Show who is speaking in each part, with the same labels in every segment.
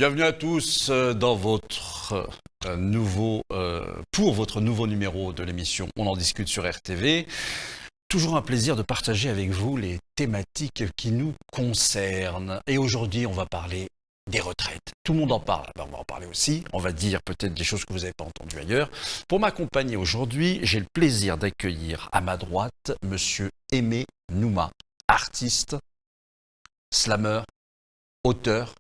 Speaker 1: Bienvenue à tous dans votre pour votre nouveau numéro de l'émission On en discute sur RTV. Toujours un plaisir de partager avec vous les thématiques qui nous concernent. Et aujourd'hui, on va parler des retraites. Tout le monde en parle, on va en parler aussi. On va dire peut-être des choses que vous n'avez pas entendues ailleurs. Pour m'accompagner aujourd'hui, j'ai le plaisir d'accueillir à ma droite Monsieur Aimé Nouma, artiste, slameur, auteur.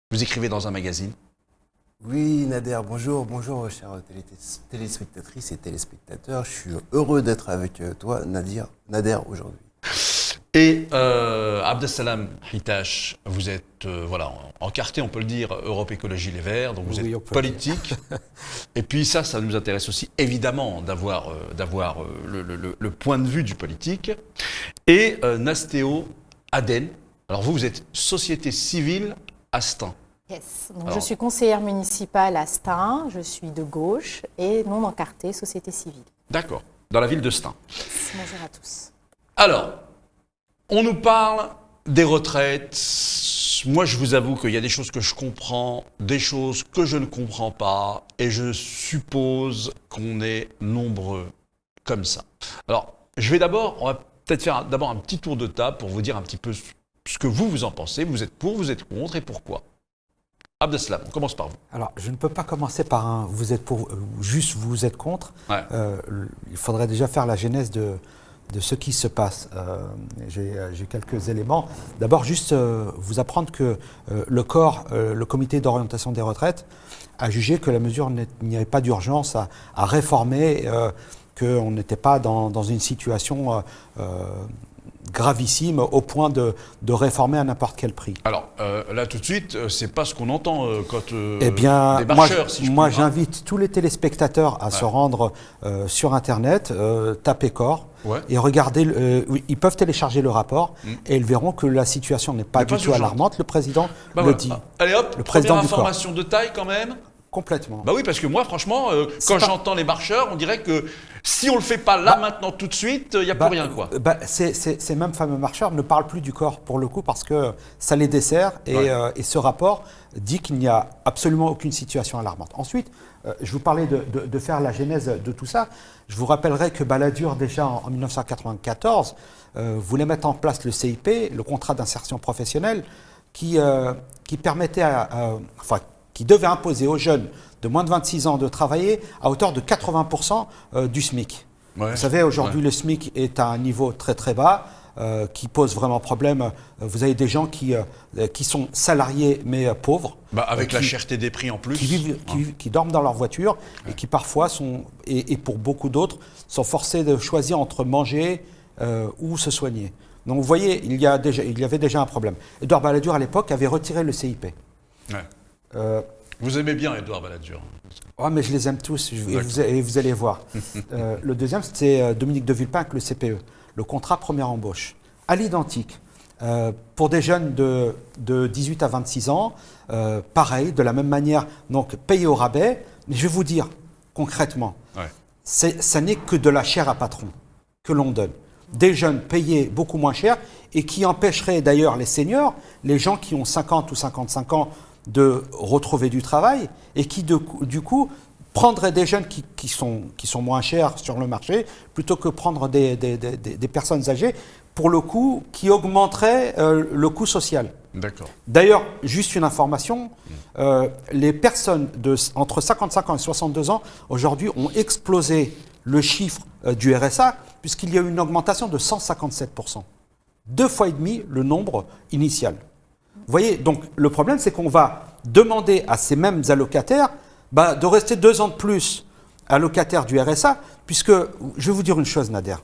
Speaker 1: Vous écrivez dans un magazine.
Speaker 2: Oui, Nader, bonjour, chères téléspectatrices et téléspectateurs. Je suis heureux d'être avec toi, Nader, aujourd'hui.
Speaker 1: Et Abdesalam Hitache, vous êtes encarté, on peut le dire, Europe Écologie Les Verts, donc vous êtes politique. Et puis ça nous intéresse aussi évidemment d'avoir le point de vue du politique. Et Nastéo Aden, alors vous êtes société civile à Stein.
Speaker 3: Yes. Donc, je suis conseillère municipale à Stein, je suis de gauche et non encartée, société civile.
Speaker 1: D'accord, dans la ville de Stein.
Speaker 3: Bonjour à tous.
Speaker 1: Alors, on nous parle des retraites. Moi, je vous avoue qu'il y a des choses que je comprends, des choses que je ne comprends pas, et je suppose qu'on est nombreux comme ça. Alors, on va peut-être faire d'abord un petit tour de table pour vous dire un petit peu ce que vous en pensez. Vous êtes pour, vous êtes contre et pourquoi? Abdesalam, on commence par vous.
Speaker 4: Alors, je ne peux pas commencer par un vous êtes pour, juste vous êtes contre.
Speaker 1: Ouais.
Speaker 4: Il faudrait déjà faire la genèse de ce qui se passe. J'ai quelques éléments. D'abord, juste vous apprendre que le comité d'orientation des retraites, a jugé que la mesure, il n'y avait pas d'urgence à réformer, qu'on n'était pas dans une situation gravissime au point de réformer à n'importe quel prix.
Speaker 1: Alors là tout de suite, c'est pas ce qu'on entend quand
Speaker 4: eh bien,
Speaker 1: des marcheurs,
Speaker 4: moi j'invite tous les téléspectateurs à se rendre sur Internet, taper corps et regarder. Ils peuvent télécharger le rapport et ils verront que la situation n'est pas du tout alarmante. Le président le dit.
Speaker 1: Allez hop,
Speaker 4: le président
Speaker 1: première
Speaker 4: du corps.
Speaker 1: information de taille quand même.
Speaker 4: Complètement.
Speaker 1: Bah oui, parce que moi, franchement, quand j'entends les marcheurs, on dirait que si on le fait pas là, maintenant, tout de suite, il n'y a plus rien, quoi.
Speaker 4: Ces mêmes fameux marcheurs ne parlent plus du corps, pour le coup, parce que ça les dessert. Et ce rapport dit qu'il n'y a absolument aucune situation alarmante. Ensuite, je vous parlais de faire la genèse de tout ça. Je vous rappellerai que Balladur, déjà en 1994, voulait mettre en place le CIP, le contrat d'insertion professionnelle, qui permettait qui devait imposer aux jeunes de moins de 26 ans de travailler à hauteur de 80% du SMIC.
Speaker 1: Ouais,
Speaker 4: vous savez, aujourd'hui, le SMIC est à un niveau très très bas, qui pose vraiment problème. Vous avez des gens qui sont salariés mais pauvres.
Speaker 1: Avec la cherté des prix en plus.
Speaker 4: Qui dorment dans leur voiture et qui parfois et pour beaucoup d'autres, sont forcés de choisir entre manger ou se soigner. Donc vous voyez, il y avait déjà un problème. Édouard Balladur, à l'époque, avait retiré le CIP.
Speaker 1: Ouais. Vous aimez bien Édouard Balladur?
Speaker 4: Oh, mais je les aime tous, et vous allez voir. Le deuxième, c'était Dominique de Villepin avec le CPE, le contrat première embauche. À l'identique, pour des jeunes de 18 à 26 ans, pareil, de la même manière, donc payé au rabais. Mais je vais vous dire, concrètement, ça n'est que de la chair à patron que l'on donne. Des jeunes payés beaucoup moins cher et qui empêcheraient d'ailleurs les seniors, les gens qui ont 50 ou 55 ans, de retrouver du travail et qui, du coup, prendraient des jeunes qui sont moins chers sur le marché plutôt que prendre des personnes âgées, pour le coup, qui augmenterait le coût social.
Speaker 1: D'accord.
Speaker 4: D'ailleurs, juste une information, les personnes entre 55 ans et 62 ans, aujourd'hui, ont explosé le chiffre du RSA, puisqu'il y a eu une augmentation de 157%. 2,5 fois le nombre initial. Vous voyez, donc le problème, c'est qu'on va demander à ces mêmes allocataires de rester 2 ans de plus allocataires du RSA, puisque, je vais vous dire une chose, Nader,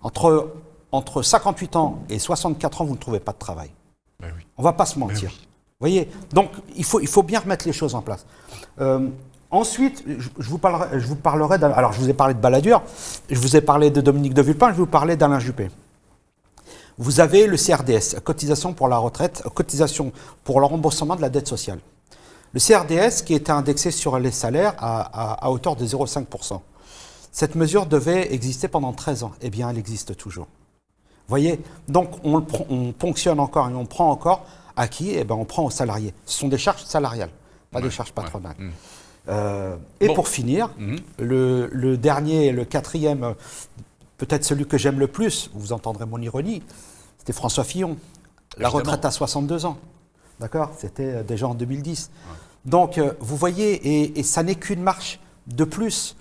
Speaker 4: entre 58 ans et 64 ans, vous ne trouvez pas de travail.
Speaker 1: Oui.
Speaker 4: On ne va pas se mentir. Oui. Vous voyez, donc il faut bien remettre les choses en place. Ensuite, je vous parlerai alors, je vous ai parlé de Balladur, je vous ai parlé de Dominique de Villepin, je vais vous parler d'Alain Juppé. Vous avez le CRDS, cotisation pour la retraite, cotisation pour le remboursement de la dette sociale. Le CRDS qui était indexé sur les salaires à hauteur de 0,5%. Cette mesure devait exister pendant 13 ans. Eh bien, elle existe toujours. Vous voyez, donc on ponctionne encore et on prend encore à qui? Eh bien, on prend aux salariés. Ce sont des charges salariales. pas des charges patronales.
Speaker 1: Et
Speaker 4: pour finir, le dernier, le quatrième, peut-être celui que j'aime le plus, vous entendrez mon ironie, c'était François Fillon. La retraite à 62 ans. D'accord ? C'était déjà en 2010. Donc, vous voyez, et ça n'est qu'une marche de plus.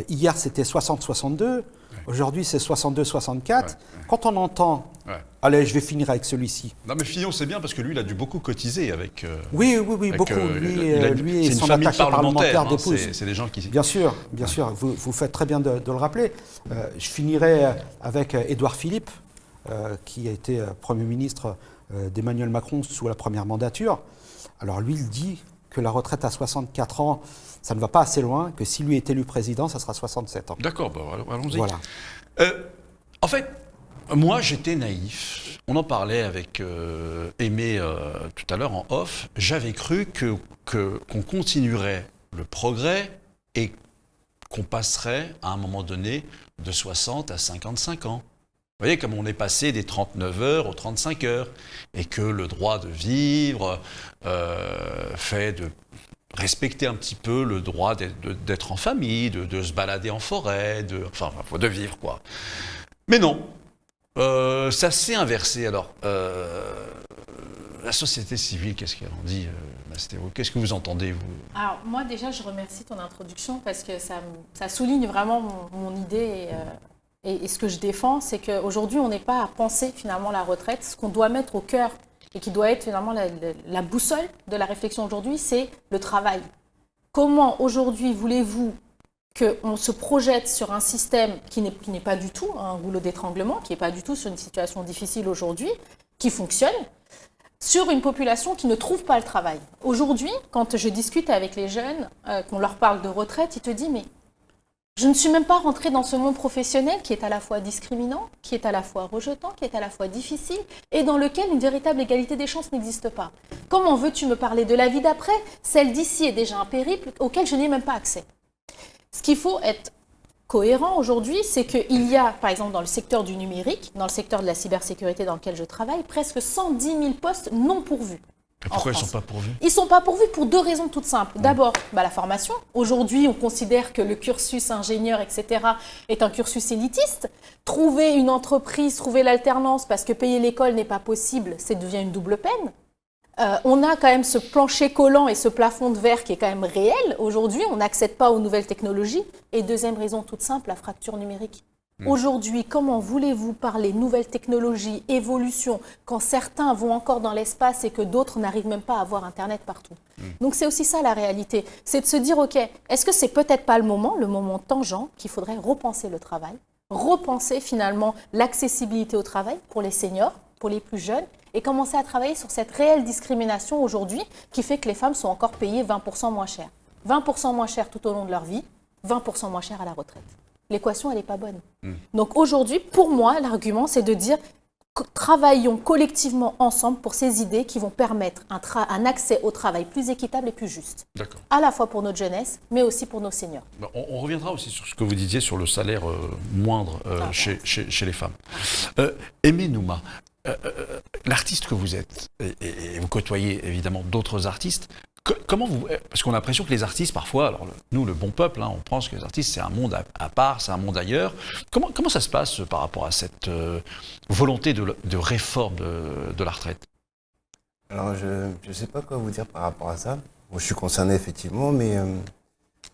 Speaker 4: Hier, c'était 60-62. Aujourd'hui, c'est 62-64. Quand on entend... Allez, je vais finir avec celui-ci.
Speaker 1: Non, mais Fillon, c'est bien parce que lui, il a dû beaucoup cotiser avec...
Speaker 4: Oui, beaucoup. Lui et son attaché parlementaire d'épouse.
Speaker 1: C'est des gens qui...
Speaker 4: Bien sûr. Vous faites très bien de le rappeler. Je finirai avec Édouard Philippe, qui a été Premier ministre d'Emmanuel Macron sous la première mandature. Alors lui, il dit que la retraite à 64 ans, ça ne va pas assez loin, que si lui est élu président, ça sera 67 ans.
Speaker 1: D'accord, allons-y.
Speaker 4: Voilà.
Speaker 1: En fait, moi, j'étais naïf. On en parlait avec Aimé tout à l'heure en off. J'avais cru qu'on continuerait le progrès et qu'on passerait à un moment donné de 60 à 55 ans. Vous voyez, comme on est passé des 39 heures aux 35 heures, et que le droit de vivre fait de respecter un petit peu le droit d'être en famille, de se balader en forêt, de vivre, quoi. Mais non, ça s'est inversé. Alors, la société civile, qu'est-ce qu'elle en dit, Mastéo ? Qu'est-ce que vous entendez, vous ?
Speaker 3: Alors, moi, déjà, je remercie ton introduction parce que ça souligne vraiment mon idée et ce que je défends, c'est qu'aujourd'hui, on n'est pas à penser finalement la retraite. Ce qu'on doit mettre au cœur et qui doit être finalement la boussole de la réflexion aujourd'hui, c'est le travail. Comment aujourd'hui voulez-vous qu'on se projette sur un système qui n'est pas du tout un goulot d'étranglement, qui n'est pas du tout sur une situation difficile aujourd'hui, qui fonctionne, sur une population qui ne trouve pas le travail. Aujourd'hui, quand je discute avec les jeunes, qu'on leur parle de retraite, ils te disent « mais je ne suis même pas rentrée dans ce monde professionnel qui est à la fois discriminant, qui est à la fois rejetant, qui est à la fois difficile et dans lequel une véritable égalité des chances n'existe pas. Comment veux-tu me parler de la vie d'après ? Celle d'ici est déjà un périple auquel je n'ai même pas accès. » Ce qu'il faut être cohérent aujourd'hui, c'est qu'il y a, par exemple, dans le secteur du numérique, dans le secteur de la cybersécurité dans lequel je travaille, presque 110 000 postes non pourvus.
Speaker 1: Et pourquoi ils ne sont pas pourvus ?
Speaker 3: Ils ne sont pas pourvus pour deux raisons toutes simples. D'abord, la formation. Aujourd'hui, on considère que le cursus ingénieur, etc., est un cursus élitiste. Trouver une entreprise, trouver l'alternance, parce que payer l'école n'est pas possible, ça devient une double peine. On a quand même ce plancher collant et ce plafond de verre qui est quand même réel. Aujourd'hui, on n'accède pas aux nouvelles technologies. Et deuxième raison toute simple, la fracture numérique. Aujourd'hui, comment voulez-vous parler nouvelles technologies, évolution, quand certains vont encore dans l'espace et que d'autres n'arrivent même pas à avoir Internet partout ? Donc c'est aussi ça la réalité. C'est de se dire, ok, est-ce que c'est peut-être pas le moment tangent, qu'il faudrait repenser le travail, repenser finalement l'accessibilité au travail pour les seniors, pour les plus jeunes, et commencer à travailler sur cette réelle discrimination aujourd'hui qui fait que les femmes sont encore payées 20% moins cher. 20% moins cher tout au long de leur vie, 20% moins cher à la retraite. L'équation, elle n'est pas bonne. Donc aujourd'hui, pour moi, l'argument, c'est de dire travaillons collectivement ensemble pour ces idées qui vont permettre un accès au travail plus équitable et plus juste.
Speaker 1: D'accord.
Speaker 3: À la fois pour notre jeunesse, mais aussi pour nos seniors.
Speaker 1: On reviendra aussi sur ce que vous disiez sur le salaire moindre chez les femmes. Aimé Nouma, l'artiste que vous êtes, et vous côtoyez évidemment d'autres artistes, comment vous... Parce qu'on a l'impression que les artistes, parfois, alors nous, le bon peuple, on pense que les artistes, c'est un monde à part, c'est un monde ailleurs. Comment ça se passe par rapport à cette volonté de réforme de la retraite ?
Speaker 2: Alors, je ne sais pas quoi vous dire par rapport à ça. Bon, je suis concerné, effectivement, mais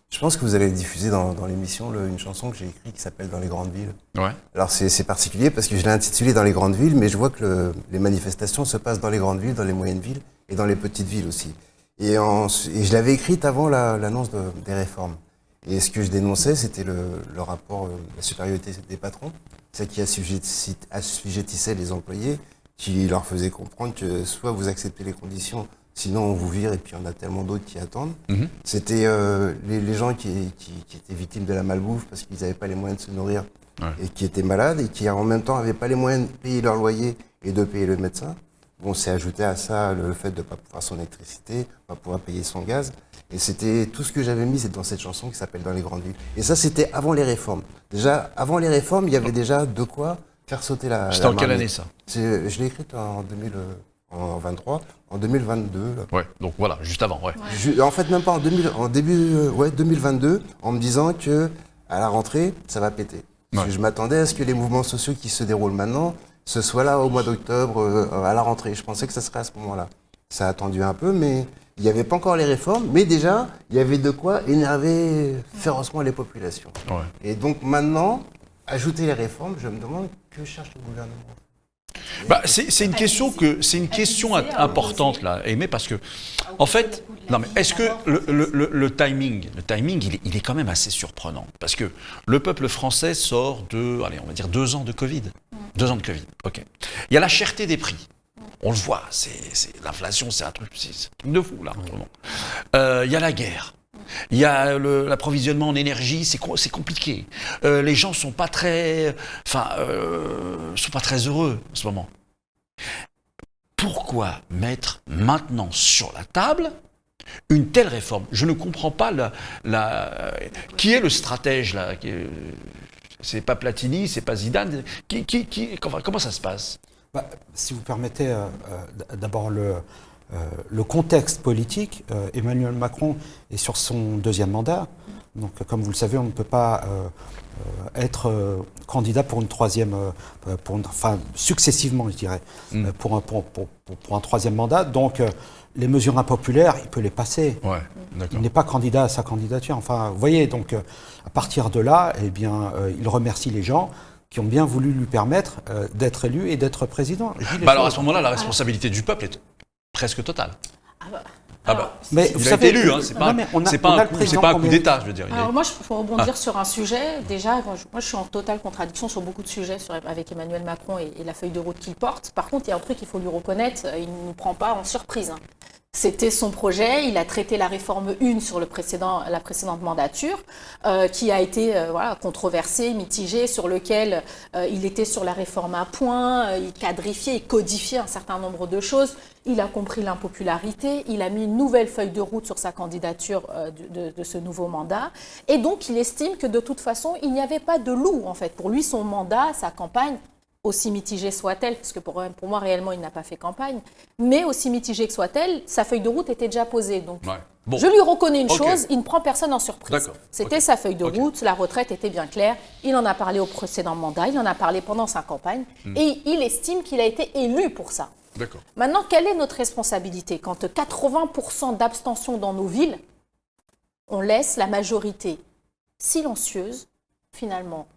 Speaker 2: je pense que vous allez diffuser dans l'émission une chanson que j'ai écrite qui s'appelle « Dans les grandes villes ».
Speaker 1: Ouais.
Speaker 2: Alors, c'est particulier parce que je l'ai intitulée « Dans les grandes villes », mais je vois que les manifestations se passent dans les grandes villes, dans les moyennes villes et dans les petites villes aussi. Et je l'avais écrite avant l'annonce des réformes. Et ce que je dénonçais, c'était le rapport, la supériorité des patrons, c'est qui assujettissait les employés, qui leur faisait comprendre que soit vous acceptez les conditions, sinon on vous vire et puis on a tellement d'autres qui attendent. C'était les gens qui étaient victimes de la malbouffe parce qu'ils n'avaient pas les moyens de se nourrir et qui étaient malades et qui en même temps n'avaient pas les moyens de payer leur loyer et de payer le médecin. Bon, c'est ajouté à ça le fait de ne pas pouvoir son électricité, de ne pas pouvoir payer son gaz. Et c'était tout ce que j'avais mis, c'est dans cette chanson qui s'appelle « Dans les grandes villes ». Et ça, c'était avant les réformes. Déjà, avant les réformes, il y avait déjà de quoi faire sauter la
Speaker 1: C'était en quelle
Speaker 2: marmite.
Speaker 1: année, ça ?
Speaker 2: Je l'ai écrite en en 23, en 2022. Là.
Speaker 1: Ouais, donc voilà, juste avant, ouais.
Speaker 2: En fait, même pas en début 2022, en me disant que à la rentrée, ça va péter. Parce que je m'attendais à ce que les mouvements sociaux qui se déroulent maintenant, ce soit là au mois d'octobre, à la rentrée. Je pensais que ça serait à ce moment-là. Ça a attendu un peu, mais il n'y avait pas encore les réformes. Mais déjà, il y avait de quoi énerver férocement les populations.
Speaker 1: Ouais.
Speaker 2: Et donc maintenant, ajouter les réformes, je me demande que cherche le gouvernement.
Speaker 1: Bah, c'est une question importante là, Aimé, parce que en fait, non mais est-ce que le timing, il est quand même assez surprenant, parce que le peuple français sort de, allez, on va dire 2 ans de Covid, 2 ans de Covid, ok. Il y a la cherté des prix. On le voit, l'inflation, c'est un truc de fou là. Il y a la guerre. Il y a l'approvisionnement en énergie, c'est compliqué. Les gens sont pas très heureux en ce moment. Pourquoi mettre maintenant sur la table une telle réforme? Je ne comprends pas qui est le stratège là. C'est pas Platini, c'est pas Zidane. Comment ça se passe?
Speaker 4: Si vous permettez, d'abord le contexte politique. Emmanuel Macron est sur son 2e mandat. Donc, comme vous le savez, on ne peut pas être candidat pour une 3e, successivement, je dirais, pour un 3e mandat. Donc, les mesures impopulaires, il peut les passer.
Speaker 1: Ouais, d'accord.
Speaker 4: Il n'est pas candidat à sa candidature. Enfin, vous voyez, donc, à partir de là, eh bien, il remercie les gens qui ont bien voulu lui permettre d'être élu et d'être président.
Speaker 1: Alors, à ce moment-là, la responsabilité du peuple est presque totale.
Speaker 4: Mais
Speaker 1: il a été élu, hein, c'est pas un coup d'État, je veux dire.
Speaker 3: Alors moi, il faut rebondir sur un sujet. Déjà, moi, je suis en totale contradiction sur beaucoup de sujets avec Emmanuel Macron et la feuille de route qu'il porte. Par contre, il y a un truc qu'il faut lui reconnaître, il ne nous prend pas en surprise. Hein. C'était son projet, il a traité la réforme 1 sur la précédente mandature, qui a été controversée, mitigée, sur lequel il était sur la réforme à point, il quadrifiait, il codifiait un certain nombre de choses. Il a compris l'impopularité, il a mis une nouvelle feuille de route sur sa candidature de ce nouveau mandat. Et donc, il estime que de toute façon, il n'y avait pas de loup, en fait. Pour lui, son mandat, sa campagne, aussi mitigée soit-elle, parce que pour moi, réellement, il n'a pas fait campagne, mais aussi mitigée que soit-elle, sa feuille de route était déjà posée. Donc, je lui reconnais une chose, il ne prend personne en surprise. C'était sa feuille de route, la retraite était bien claire, il en a parlé au précédent mandat, il en a parlé pendant sa campagne, et il estime qu'il a été élu pour ça. Maintenant, quelle est notre responsabilité? Quand 80% d'abstention dans nos villes, on laisse la majorité silencieuse, finalement,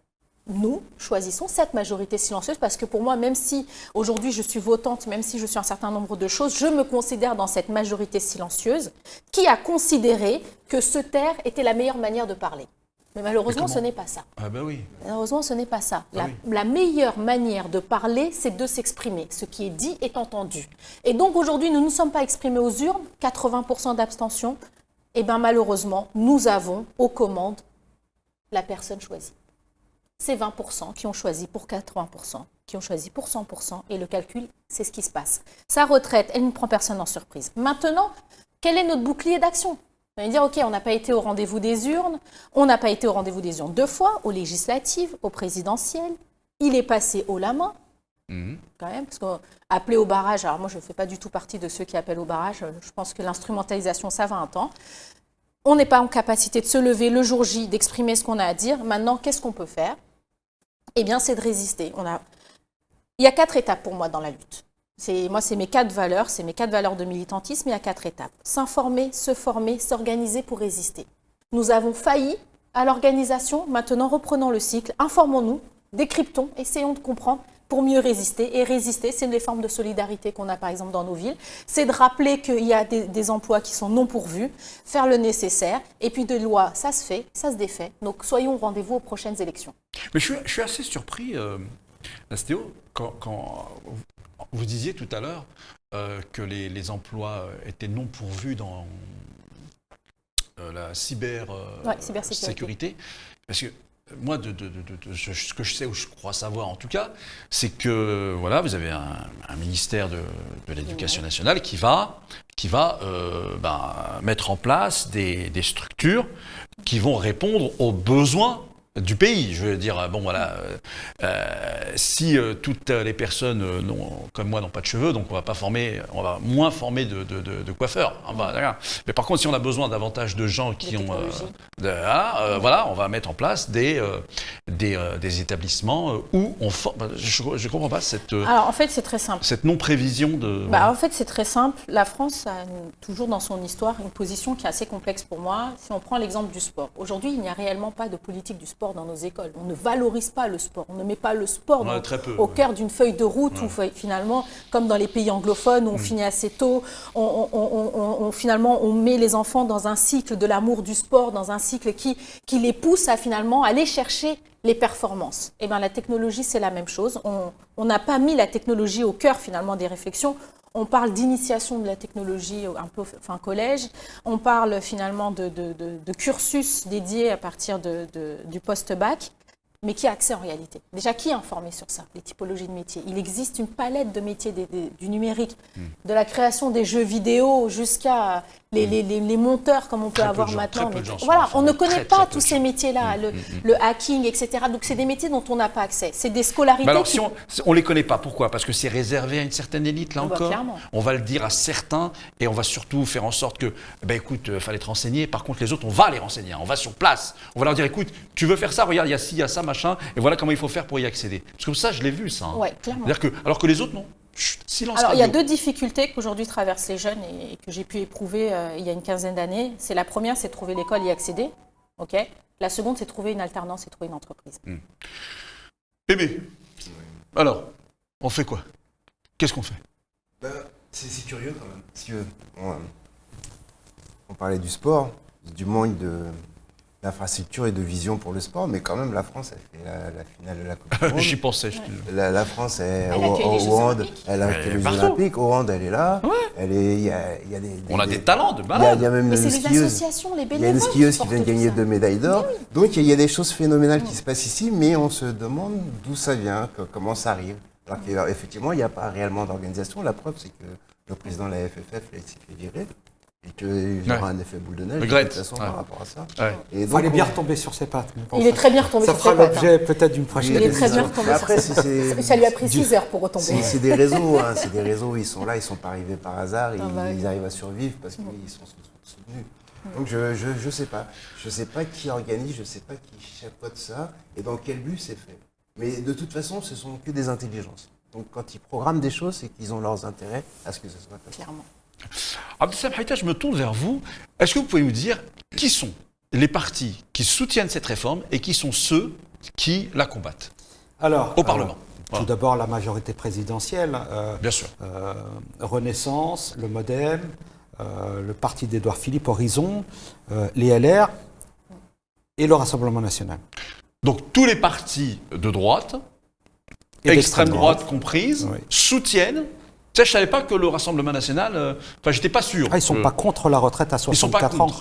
Speaker 3: nous choisissons cette majorité silencieuse parce que pour moi, même si aujourd'hui je suis votante, même si je suis un certain nombre de choses, je me considère dans cette majorité silencieuse qui a considéré que se taire était la meilleure manière de parler. Mais malheureusement, ce n'est pas ça.
Speaker 1: Ah ben oui.
Speaker 3: Malheureusement, ce n'est pas ça. La meilleure manière de parler, c'est de s'exprimer. Ce qui est dit est entendu. Et donc aujourd'hui, nous ne nous sommes pas exprimés aux urnes, 80% d'abstention. Et bien malheureusement, nous avons aux commandes la personne choisie. C'est 20% qui ont choisi pour 80%, qui ont choisi pour 100%, et le calcul, c'est ce qui se passe. Sa retraite, elle ne prend personne en surprise. Maintenant, quel est notre bouclier d'action? On va dire, OK, on n'a pas été au rendez-vous des urnes, on n'a pas été au rendez-vous des urnes 2 fois, aux législatives, aux présidentielles, il est passé haut la main, quand même, parce qu'appeler au barrage, alors moi je ne fais pas du tout partie de ceux qui appellent au barrage, je pense que l'instrumentalisation, ça va un temps. On n'est pas en capacité de se lever le jour J, d'exprimer ce qu'on a à dire. Maintenant, qu'est-ce qu'on peut faire? Eh bien, c'est de résister. Il y a 4 étapes pour moi dans la lutte. Moi, c'est mes 4 valeurs, c'est mes 4 valeurs de militantisme, il y a 4 étapes. S'informer, se former, s'organiser pour résister. Nous avons failli à l'organisation, maintenant reprenons le cycle, informons-nous, décryptons, essayons de comprendre pour mieux résister. Et résister, c'est les formes de solidarité qu'on a par exemple dans nos villes. C'est de rappeler qu'il y a des emplois qui sont non pourvus, faire le nécessaire. Et puis de lois, ça se fait, ça se défait. Donc soyons au rendez-vous aux prochaines élections.
Speaker 1: Mais je suis assez surpris, Nastéo, quand vous disiez tout à l'heure que les emplois étaient non pourvus dans la cybersécurité. Parce que moi, ce que je sais, ou je crois savoir en tout cas, c'est que voilà, vous avez un ministère de l'Éducation nationale qui va mettre en place des structures qui vont répondre aux besoins du pays. Je veux dire, bon voilà, si toutes les personnes comme moi n'ont pas de cheveux, donc on va moins former de coiffeurs. D'accord. Mais par contre, si on a besoin davantage de gens qui ont, voilà, on va mettre en place des établissements où on forme. Je comprends pas cette.
Speaker 3: Alors en fait, c'est très simple.
Speaker 1: Cette non-prévision de.
Speaker 3: Voilà. En fait, c'est très simple. La France a toujours dans son histoire une position qui est assez complexe pour moi. Si on prend l'exemple du sport, aujourd'hui, il n'y a réellement pas de politique du sport dans nos écoles. On ne valorise pas le sport. On ne met pas le sport au cœur d'une feuille de route où finalement, comme dans les pays anglophones, où on finit assez tôt, finalement, on met les enfants dans un cycle de l'amour du sport, dans un cycle qui les pousse à finalement aller chercher les performances. Et bien, la technologie, c'est la même chose. On n'a pas mis la technologie au cœur finalement des réflexions. On parle d'initiation de la technologie un peu collège. On parle finalement de cursus dédiés à partir du post-bac. Mais qui a accès en réalité? Déjà, qui est informé sur ça? Les typologies de métiers. Il existe une palette de métiers du numérique, de la création des jeux vidéo jusqu'à les monteurs comme on peut avoir maintenant. Voilà, on ne connaît pas tous ces métiers-là, le hacking, etc. Donc, c'est des métiers dont on n'a pas accès. C'est des scolarités.
Speaker 1: Alors, si on ne les connaît pas, pourquoi? Parce que c'est réservé à une certaine élite, là encore.
Speaker 3: Clairement.
Speaker 1: On va le dire à certains et on va surtout faire en sorte que, écoute, il fallait te renseigner. Par contre, les autres, on va les renseigner. On va sur place. On va leur dire, écoute, tu veux faire ça? Regarde, il y a ci, il y a ça, machin. Et voilà comment il faut faire pour y accéder. Parce que ça, je l'ai vu, ça.
Speaker 3: Oui, clairement.
Speaker 1: Alors que les autres, non. Chut, silence.
Speaker 3: Alors, il y a deux difficultés qu'aujourd'hui traversent les jeunes et que j'ai pu éprouver il y a une quinzaine d'années. C'est la première, c'est de trouver l'école et y accéder. Okay. La seconde, c'est de trouver une alternance et trouver une entreprise.
Speaker 1: Aimé, alors, on fait quoi? Qu'est-ce qu'on fait?
Speaker 2: C'est curieux quand même. Parce que on parlait du sport, du manque d'infrastructure et de vision pour le sport, mais quand même la France a fait la finale de la Coupe du Monde.
Speaker 1: J'y pensais.
Speaker 2: La France est
Speaker 3: au hand,
Speaker 2: elle a accueilli les Jeux Olympiques, au hand elle est là.
Speaker 1: Ouais. On a des talents de malade.
Speaker 2: Il y a même
Speaker 3: mais
Speaker 2: une
Speaker 3: c'est les
Speaker 2: skieuse.
Speaker 3: associations, les bénévoles.
Speaker 2: Il y a une skieuse qui vient de gagner 2 médailles d'or.
Speaker 3: Oui.
Speaker 2: Donc il y a des choses phénoménales qui se passent ici, mais on se demande d'où ça vient, comment ça arrive. Alors qu'effectivement, il n'y a pas réellement d'organisation. La preuve, c'est que le président de la FFF s'est fait virer. Et qu'il y aura un effet boule de neige de toute façon par rapport à ça.
Speaker 1: Ouais.
Speaker 2: Et
Speaker 4: Il est bien retomber sur ses pattes.
Speaker 3: Il est très bien retombé
Speaker 4: ça
Speaker 3: sur ses
Speaker 4: fera
Speaker 3: pattes.
Speaker 4: l'objet peut-être d'une prochaine
Speaker 3: Il est très bien retombé
Speaker 2: après,
Speaker 3: sur ses pattes. Ça lui a pris 6 heures pour retomber.
Speaker 2: C'est des réseaux, c'est des réseaux, ils sont là, ils sont pas arrivés par hasard, ils arrivent à survivre parce qu'ils sont soutenus. Donc je sais pas. Je sais pas qui organise, je sais pas qui chapeaute ça et dans quel but c'est fait. Mais de toute façon, ce sont que des intelligences. Donc quand ils programment des choses, c'est qu'ils ont leurs intérêts à ce que ce soit comme ça.
Speaker 3: Clairement.
Speaker 1: Abdeslam Haïta, je me tourne vers vous. Est-ce que vous pouvez nous dire qui sont les partis qui soutiennent cette réforme et qui sont ceux qui la combattent au Parlement?
Speaker 4: Tout d'abord, la majorité présidentielle.
Speaker 1: Bien sûr.
Speaker 4: Renaissance, le MoDem, le parti d'Édouard Philippe, Horizon, les LR et le Rassemblement national.
Speaker 1: Donc tous les partis de droite, extrême droite comprise, soutiennent. Tu sais, je ne savais pas que le Rassemblement national... j'étais pas sûr.
Speaker 4: Ils ne sont pas contre la retraite à 64 ans.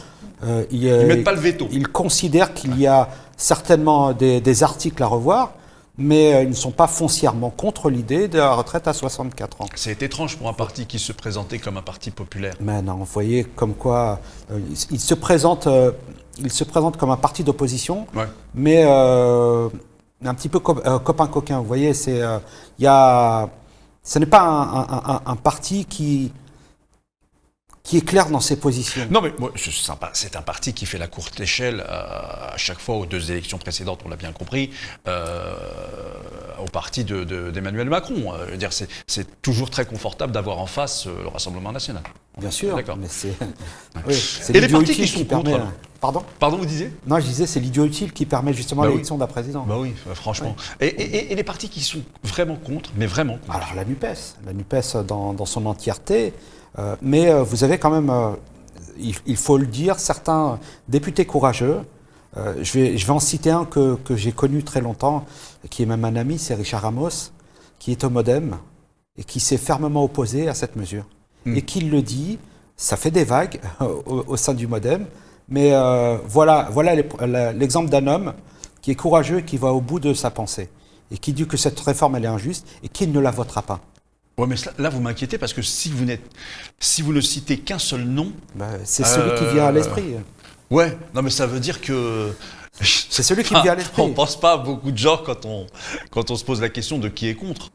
Speaker 1: Ils ne mettent pas le veto.
Speaker 4: Ils considèrent qu'il y a certainement des articles à revoir, mais ils ne sont pas foncièrement contre l'idée de la retraite à 64 ans.
Speaker 1: C'est étrange pour un parti qui se présentait comme un parti populaire.
Speaker 4: Mais non, vous voyez comme quoi il se présente comme un parti d'opposition, mais un petit peu copain-coquin. Vous voyez, ce n'est pas un parti qui est clair dans ses positions.
Speaker 1: Non, mais c'est un parti qui fait la courte échelle à chaque fois aux 2 élections précédentes, on l'a bien compris, au parti d'Emmanuel Macron. Je veux dire, c'est toujours très confortable d'avoir en face le Rassemblement national.
Speaker 4: Bien sûr,
Speaker 1: d'accord.
Speaker 4: Mais c'est
Speaker 1: Et les partis qui sont
Speaker 4: permet...
Speaker 1: contre. Pardon, vous disiez?
Speaker 4: Non, je disais, c'est l'idiot utile qui permet justement l'élection d'un président.
Speaker 1: Bah oui, franchement. Ouais. Et les partis qui sont vraiment contre, mais vraiment contre?
Speaker 4: Alors la NUPES dans son entièreté, mais vous avez quand même, il faut le dire, certains députés courageux. Je vais en citer un que j'ai connu très longtemps, qui est même un ami, c'est Richard Ramos, qui est au MoDem et qui s'est fermement opposé à cette mesure. Et qui le dit, ça fait des vagues au sein du MoDem, mais voilà l'exemple d'un homme qui est courageux et qui va au bout de sa pensée et qui dit que cette réforme elle est injuste et qu'il ne la votera pas.
Speaker 1: Ouais, mais là vous m'inquiétez parce que si vous ne citez qu'un seul nom,
Speaker 4: c'est celui qui vient à l'esprit.
Speaker 1: Ouais, non mais ça veut dire que...
Speaker 4: C'est celui qui me vient à l'esprit.
Speaker 1: On ne pense pas à beaucoup de gens quand on se pose la question de qui est contre.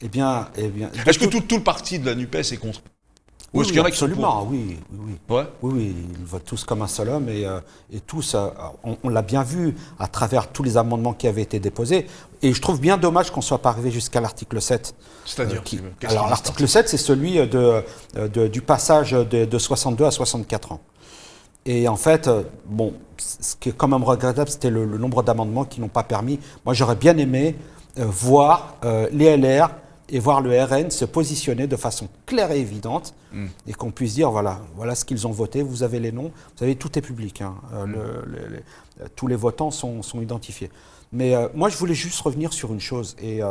Speaker 4: Eh bien,
Speaker 1: Est-ce que tout le parti de la NUPES est contre? Ou
Speaker 4: oui,
Speaker 1: est-ce qu'il y en a qui sont
Speaker 4: absolument,
Speaker 1: pour?
Speaker 4: oui.
Speaker 1: Ouais.
Speaker 4: Oui, ils votent tous comme un seul homme et tous, on l'a bien vu à travers tous les amendements qui avaient été déposés. Et je trouve bien dommage qu'on ne soit pas arrivé jusqu'à l'article 7.
Speaker 1: C'est-à-dire
Speaker 4: Alors l'article 7, c'est celui du passage de 62 à 64 ans. Et en fait, bon, ce qui est quand même regrettable, c'était le nombre d'amendements qui n'ont pas permis. Moi, j'aurais bien aimé voir les LR et voir le RN se positionner de façon claire et évidente et qu'on puisse dire, voilà ce qu'ils ont voté, vous avez les noms, vous savez, tout est public, hein, tous les votants sont identifiés. Mais moi, je voulais juste revenir sur une chose, et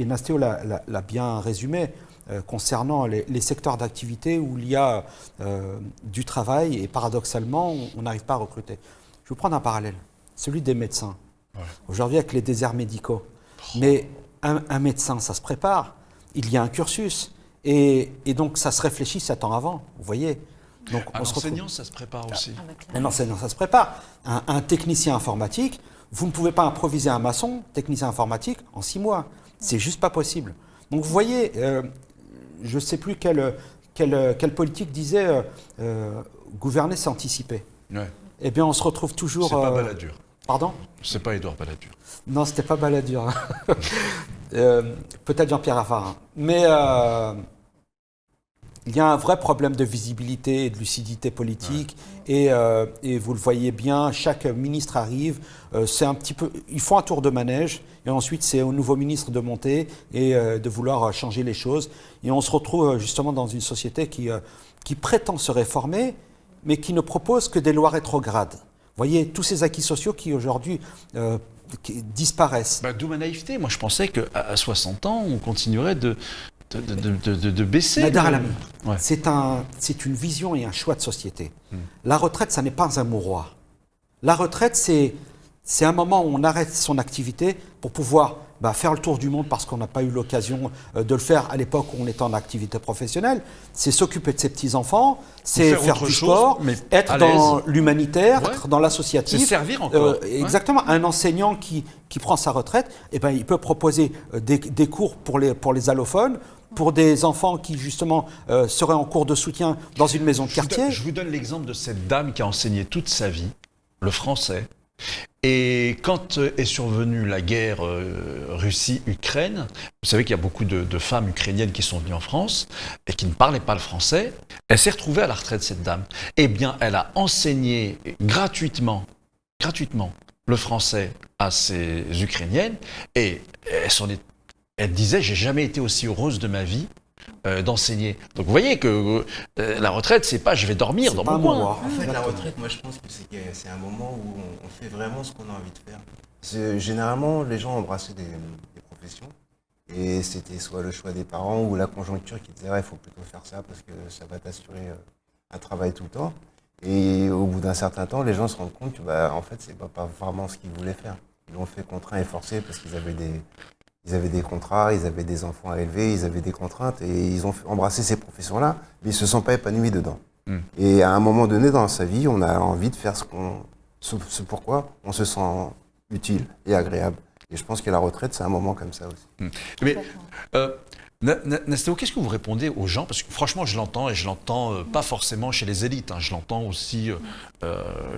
Speaker 4: Nastéo l'a bien résumé, concernant les secteurs d'activité où il y a du travail et paradoxalement, on n'arrive pas à recruter. Je vais vous prendre un parallèle, celui des médecins. Ouais. Aujourd'hui, avec les déserts médicaux. Mais un médecin, ça se prépare, il y a un cursus, et donc ça se réfléchit 7 ans avant, vous voyez. Donc,
Speaker 1: un enseignant, ça se prépare aussi.
Speaker 4: Un enseignant, ça se prépare. Un technicien informatique, vous ne pouvez pas improviser un maçon, technicien informatique, en 6 mois. C'est juste pas possible. Donc vous voyez, je ne sais plus quelle politique disait gouverner, c'est anticiper.
Speaker 1: Ouais.
Speaker 4: Eh bien, on se retrouve toujours...
Speaker 1: C'est pas Balladur.
Speaker 4: Pardon ?
Speaker 1: C'est pas Édouard Balladur.
Speaker 4: Non, c'était pas Balladur. Peut-être Jean-Pierre Raffarin. Mais il y a un vrai problème de visibilité et de lucidité politique. Ouais. Et vous le voyez bien, chaque ministre arrive, c'est un petit peu, ils font un tour de manège, et ensuite c'est au nouveau ministre de monter et de vouloir changer les choses. Et on se retrouve justement dans une société qui prétend se réformer, mais qui ne propose que des lois rétrogrades. Vous voyez, tous ces acquis sociaux qui aujourd'hui qui disparaissent.
Speaker 1: D'où ma naïveté. Moi, je pensais qu'à 60 ans, on continuerait de baisser.
Speaker 4: Nader Alami, ouais. C'est une vision et un choix de société. La retraite, ça n'est pas un mouroir. La retraite, c'est un moment où on arrête son activité pour pouvoir faire le tour du monde parce qu'on n'a pas eu l'occasion de le faire à l'époque où on était en activité professionnelle. C'est s'occuper de ses petits-enfants, c'est faire du sport, être dans l'humanitaire, être dans l'associatif.
Speaker 1: C'est servir encore.
Speaker 4: Exactement. Un enseignant qui prend sa retraite, il peut proposer des cours pour les allophones, pour des enfants qui, justement, seraient en cours de soutien dans une maison de quartier.
Speaker 1: Je vous donne l'exemple de cette dame qui a enseigné toute sa vie le français. Et quand est survenue la guerre Russie-Ukraine, vous savez qu'il y a beaucoup de femmes ukrainiennes qui sont venues en France et qui ne parlaient pas le français. Elle s'est retrouvée à la retraite, cette dame. Eh bien, elle a enseigné gratuitement le français à ces Ukrainiennes et elle disait « J'ai jamais été aussi heureuse de ma vie ». D'enseigner. Donc vous voyez que la retraite, c'est pas je vais dormir dans mon coin.
Speaker 2: En fait, la retraite, moi je pense que c'est un moment où on fait vraiment ce qu'on a envie de faire. Généralement, les gens embrassaient des professions et c'était soit le choix des parents ou la conjoncture qui disait il faut plutôt faire ça parce que ça va t'assurer un travail tout le temps. Et au bout d'un certain temps, les gens se rendent compte que en fait, c'est pas vraiment ce qu'ils voulaient faire. Ils l'ont fait contraint et forcé parce qu'ils avaient des contrats, ils avaient des enfants à élever, ils avaient des contraintes et ils ont embrassé ces professions-là, mais ils ne se sont pas épanouis dedans. Et à un moment donné dans sa vie, on a envie de faire ce pourquoi on se sent utile et agréable. Et je pense que la retraite, c'est un moment comme ça aussi.
Speaker 1: Mais, Nastéo, qu'est-ce que vous répondez aux gens? Parce que franchement, je l'entends et je l'entends pas forcément chez les élites, hein, je l'entends aussi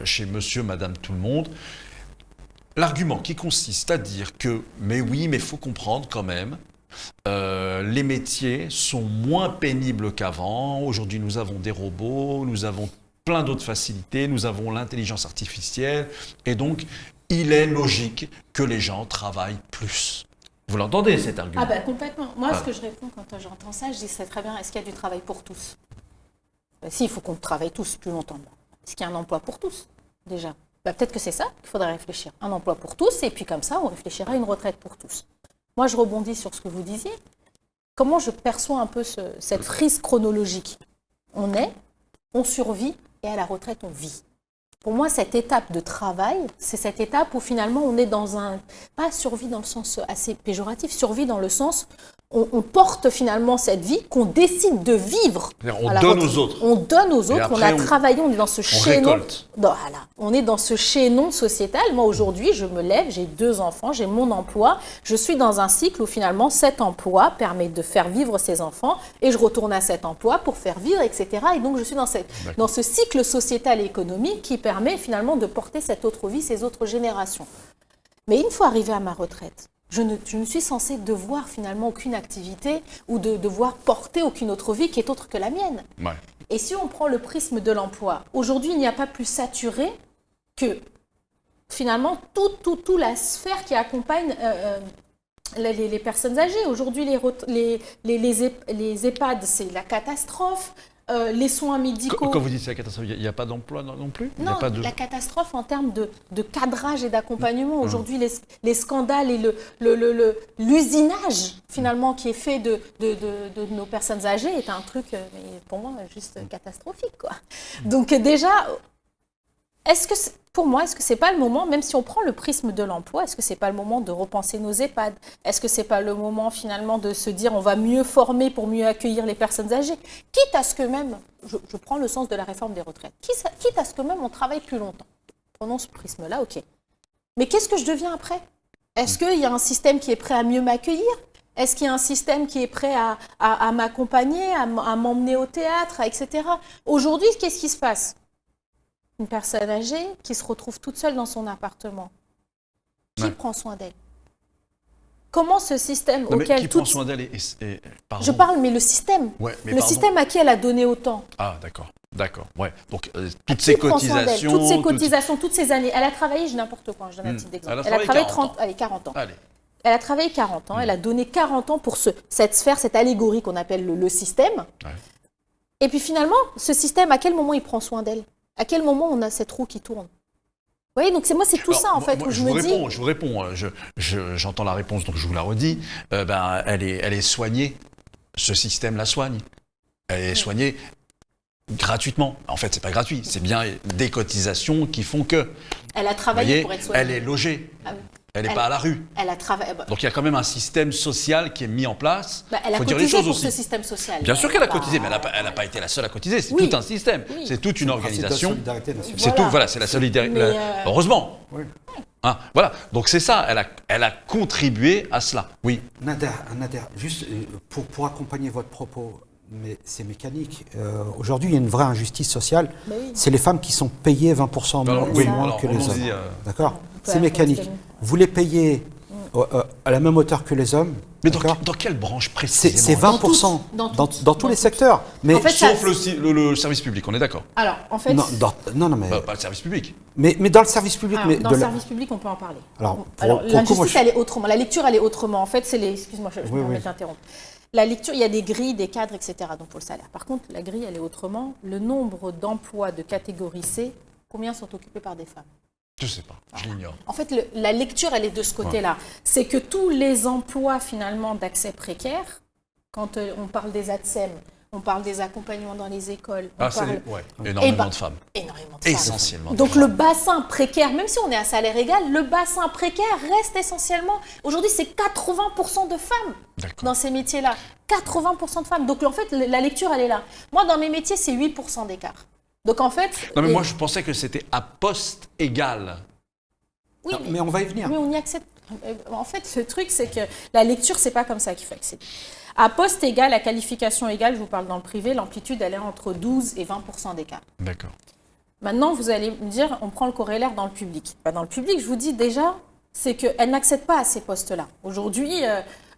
Speaker 1: chez monsieur, madame, tout le monde. L'argument qui consiste à dire que, mais oui, mais il faut comprendre quand même, les métiers sont moins pénibles qu'avant. Aujourd'hui, nous avons des robots, nous avons plein d'autres facilités, nous avons l'intelligence artificielle, et donc, il est logique que les gens travaillent plus. Vous l'entendez, cet argument?
Speaker 3: Complètement. Moi, ce que je réponds quand j'entends ça, je dis c'est très bien, est-ce qu'il y a du travail pour tous? Si, il faut qu'on travaille tous plus longtemps. Est-ce qu'il y a un emploi pour tous, déjà? Peut-être que c'est ça qu'il faudrait réfléchir. Un emploi pour tous, et puis comme ça, on réfléchira à une retraite pour tous. Moi, je rebondis sur ce que vous disiez. Comment je perçois un peu cette frise chronologique? On survit, et à la retraite, on vit. Pour moi, cette étape de travail, c'est cette étape où finalement, on est dans pas survie dans le sens assez péjoratif, survie dans le sens, on porte finalement cette vie, qu'on décide de vivre.
Speaker 1: On donne aux autres.
Speaker 3: On donne aux autres,
Speaker 1: après,
Speaker 3: on a travaillé, on est dans ce chaînon.
Speaker 1: Récolte.
Speaker 3: Voilà, on est dans ce chaînon sociétal. Moi aujourd'hui, je me lève, j'ai 2 enfants, j'ai mon emploi. Je suis dans un cycle où finalement cet emploi permet de faire vivre ces enfants et je retourne à cet emploi pour faire vivre, etc. Et donc je suis dans ce cycle sociétal et économique qui permet finalement de porter cette autre vie, ces autres générations. Mais une fois arrivée à ma retraite, je ne suis censée devoir finalement aucune activité ou de devoir porter aucune autre vie qui est autre que la mienne.
Speaker 1: Ouais.
Speaker 3: Et si on prend le prisme de l'emploi, aujourd'hui, il n'y a pas plus saturé que finalement toute la sphère qui accompagne les personnes âgées. Aujourd'hui, les EHPAD, c'est la catastrophe. Les soins médicaux.
Speaker 1: Quand vous dites c'est la catastrophe, il n'y a pas d'emploi non plus? Il y a
Speaker 3: Non,
Speaker 1: pas de...
Speaker 3: la catastrophe en termes de cadrage et d'accompagnement. Aujourd'hui, les scandales et l'usinage finalement qui est fait de nos personnes âgées est un truc, mais pour moi, juste catastrophique, quoi. Donc déjà, pour moi, est-ce que c'est pas le moment, même si on prend le prisme de l'emploi, est-ce que c'est pas le moment de repenser nos EHPAD? Est-ce que c'est pas le moment finalement de se dire on va mieux former pour mieux accueillir les personnes âgées? Quitte à ce que même, je prends le sens de la réforme des retraites, quitte à ce que même on travaille plus longtemps. Prenons ce prisme-là, ok. Mais qu'est-ce que je deviens après? Est-ce qu'il y a un système qui est prêt à mieux m'accueillir? Est-ce qu'il y a un système qui est prêt à m'accompagner, à m'emmener au théâtre, etc. Aujourd'hui, qu'est-ce qui se passe? Une personne âgée qui se retrouve toute seule dans son appartement. Qui prend soin d'elle? Comment ce système auquel...
Speaker 1: Qui prend soin d'elle
Speaker 3: Je parle, mais le système.
Speaker 1: Ouais, mais
Speaker 3: le système à qui elle a donné autant.
Speaker 1: Ah, d'accord. Ouais. Donc, toutes ces cotisations...
Speaker 3: Toutes ces années. Elle a travaillé, je n'importe quoi, je donne un petit exemple.
Speaker 1: Elle a travaillé
Speaker 3: 40 ans.
Speaker 1: Allez.
Speaker 3: Elle a travaillé 40 ans, elle a donné 40 ans pour cette sphère, cette allégorie qu'on appelle le système. Ouais. Et puis finalement, ce système, à quel moment il prend soin d'elle? À quel moment on a cette roue qui tourne? Vous voyez, donc c'est tout ça en fait où je me dis...
Speaker 1: Je vous réponds, j'entends la réponse, donc je vous la redis. Elle est soignée, ce système la soigne. Elle est soignée gratuitement. En fait, c'est pas gratuit, c'est bien des cotisations qui font que...
Speaker 3: Elle a travaillé pour être soignée.
Speaker 1: Elle est logée. Ah oui. Elle n'est pas à la rue.
Speaker 3: Elle a travaillé.
Speaker 1: Donc il y a quand même un système social qui est mis en place.
Speaker 3: Elle a cotisé pour ce système social.
Speaker 1: Bien sûr qu'elle a cotisé, mais elle n'a pas été la seule à cotiser. C'est tout un système. Oui. C'est toute une organisation. C'est tout. Voilà, c'est la solidarité. Heureusement. Oui. Hein, voilà. Donc c'est ça. Elle a contribué à cela. Oui.
Speaker 4: Nader, juste pour accompagner votre propos. Mais c'est mécanique. Aujourd'hui, il y a une vraie injustice sociale. Oui. C'est les femmes qui sont payées 20% moins que les hommes. D'accord ? C'est mécanique. Vous les payez à la même hauteur que les hommes.
Speaker 1: Mais dans quelle branche précisément?
Speaker 4: C'est 20% dans tous les secteurs. Mais
Speaker 1: en fait, sauf le service public, on est d'accord?
Speaker 3: Alors, en fait...
Speaker 4: Non, mais...
Speaker 1: Pas le service public.
Speaker 4: Mais dans le service public...
Speaker 3: Dans le service public, on peut en parler.
Speaker 4: Alors
Speaker 3: l'injustice, elle est autrement. La lecture, elle est autrement. En fait, c'est les... Excuse-moi, je me permets d'interrompre. La lecture, il y a des grilles, des cadres, etc. Donc pour le salaire. Par contre, la grille, elle est autrement. Le nombre d'emplois de catégorie C, combien sont occupés par des femmes?
Speaker 1: Je ne sais pas, je l'ignore.
Speaker 3: En fait, la lecture, elle est de ce côté-là. Ouais. C'est que tous les emplois, finalement, d'accès précaire, quand on parle des ATSEM, on parle des accompagnements dans les écoles.
Speaker 1: Énormément de femmes.
Speaker 3: Énormément de femmes.
Speaker 1: Essentiellement.
Speaker 3: Donc le bassin précaire, même si on est à salaire égal, le bassin précaire reste essentiellement... Aujourd'hui, c'est 80% de femmes dans ces métiers-là. 80% de femmes. Donc en fait, la lecture, elle est là. Moi, dans mes métiers, c'est 8% d'écart. Donc en fait...
Speaker 1: Non, mais moi, je pensais que c'était à poste égal.
Speaker 3: Oui,
Speaker 4: non, mais on va y venir.
Speaker 3: Mais on y accède. En fait, le truc, c'est que la lecture, c'est pas comme ça qu'il faut accéder. À poste égal, à qualification égale, je vous parle dans le privé, l'amplitude, elle est entre 12 et 20% d'écart.
Speaker 1: D'accord.
Speaker 3: Maintenant, vous allez me dire, on prend le corrélaire dans le public. Dans le public, je vous dis déjà, c'est qu'elle n'accède pas à ces postes-là. Aujourd'hui,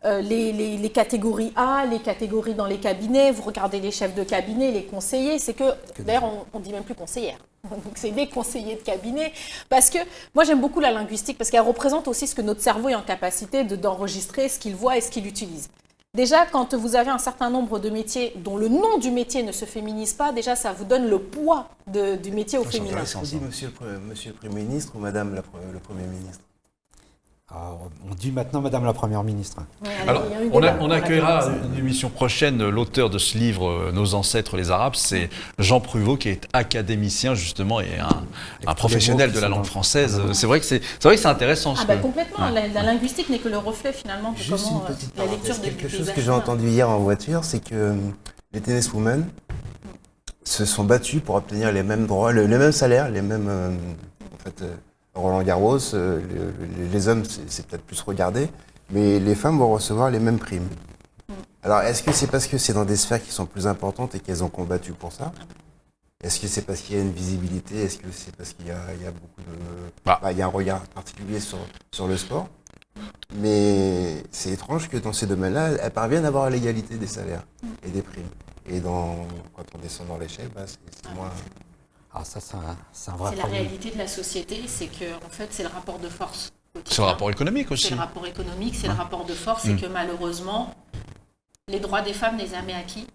Speaker 3: les catégories A, les catégories dans les cabinets, vous regardez les chefs de cabinet, les conseillers, c'est que d'ailleurs, on ne dit même plus conseillère. Donc, c'est des conseillers de cabinet. Parce que moi, j'aime beaucoup la linguistique parce qu'elle représente aussi ce que notre cerveau est en capacité d'enregistrer, ce qu'il voit et ce qu'il utilise. Déjà, quand vous avez un certain nombre de métiers dont le nom du métier ne se féminise pas, déjà, ça vous donne le poids du métier au féminin.
Speaker 2: On dit monsieur le Premier ministre ou madame le Premier ministre?
Speaker 4: On dit maintenant Madame la Première ministre.
Speaker 3: Ouais,
Speaker 1: Alors,
Speaker 3: il y a eu
Speaker 1: on
Speaker 3: débat.
Speaker 1: accueillera
Speaker 3: commencé.
Speaker 1: une émission prochaine l'auteur de ce livre, Nos ancêtres les Arabes, c'est Jean Pruvot, qui est académicien justement et un professionnel de la langue française. C'est vrai que c'est intéressant.
Speaker 3: Ah bah complètement, la linguistique n'est que le reflet finalement de
Speaker 2: Juste
Speaker 3: comment
Speaker 2: une petite
Speaker 3: la lecture
Speaker 2: parenthèse,
Speaker 3: des
Speaker 2: quelque chose
Speaker 3: des
Speaker 2: que j'ai
Speaker 3: êtres
Speaker 2: entendu hier en voiture, c'est que les tenniswomen se sont battus pour obtenir les mêmes droits, le même salaire, les mêmes... en fait, Roland Garros, les hommes, c'est peut-être plus regardé, mais les femmes vont recevoir les mêmes primes. Alors, est-ce que c'est parce que c'est dans des sphères qui sont plus importantes et qu'elles ont combattu pour ça? Est-ce que c'est parce qu'il y a une visibilité? Est-ce que c'est parce qu'il y a beaucoup de... il y a un regard particulier sur le sport? Mais c'est étrange que dans ces domaines-là, elles parviennent à avoir l'égalité des salaires et des primes. Et quand on descend dans l'échelle, c'est moins...
Speaker 4: Ah, ça, c'est un vrai
Speaker 5: C'est la
Speaker 4: problème.
Speaker 5: réalité de la société, c'est que en fait, c'est le rapport de force.
Speaker 1: C'est le rapport économique aussi.
Speaker 5: C'est le rapport économique, c'est le rapport de force, et que malheureusement, les droits des femmes n'est jamais acquis.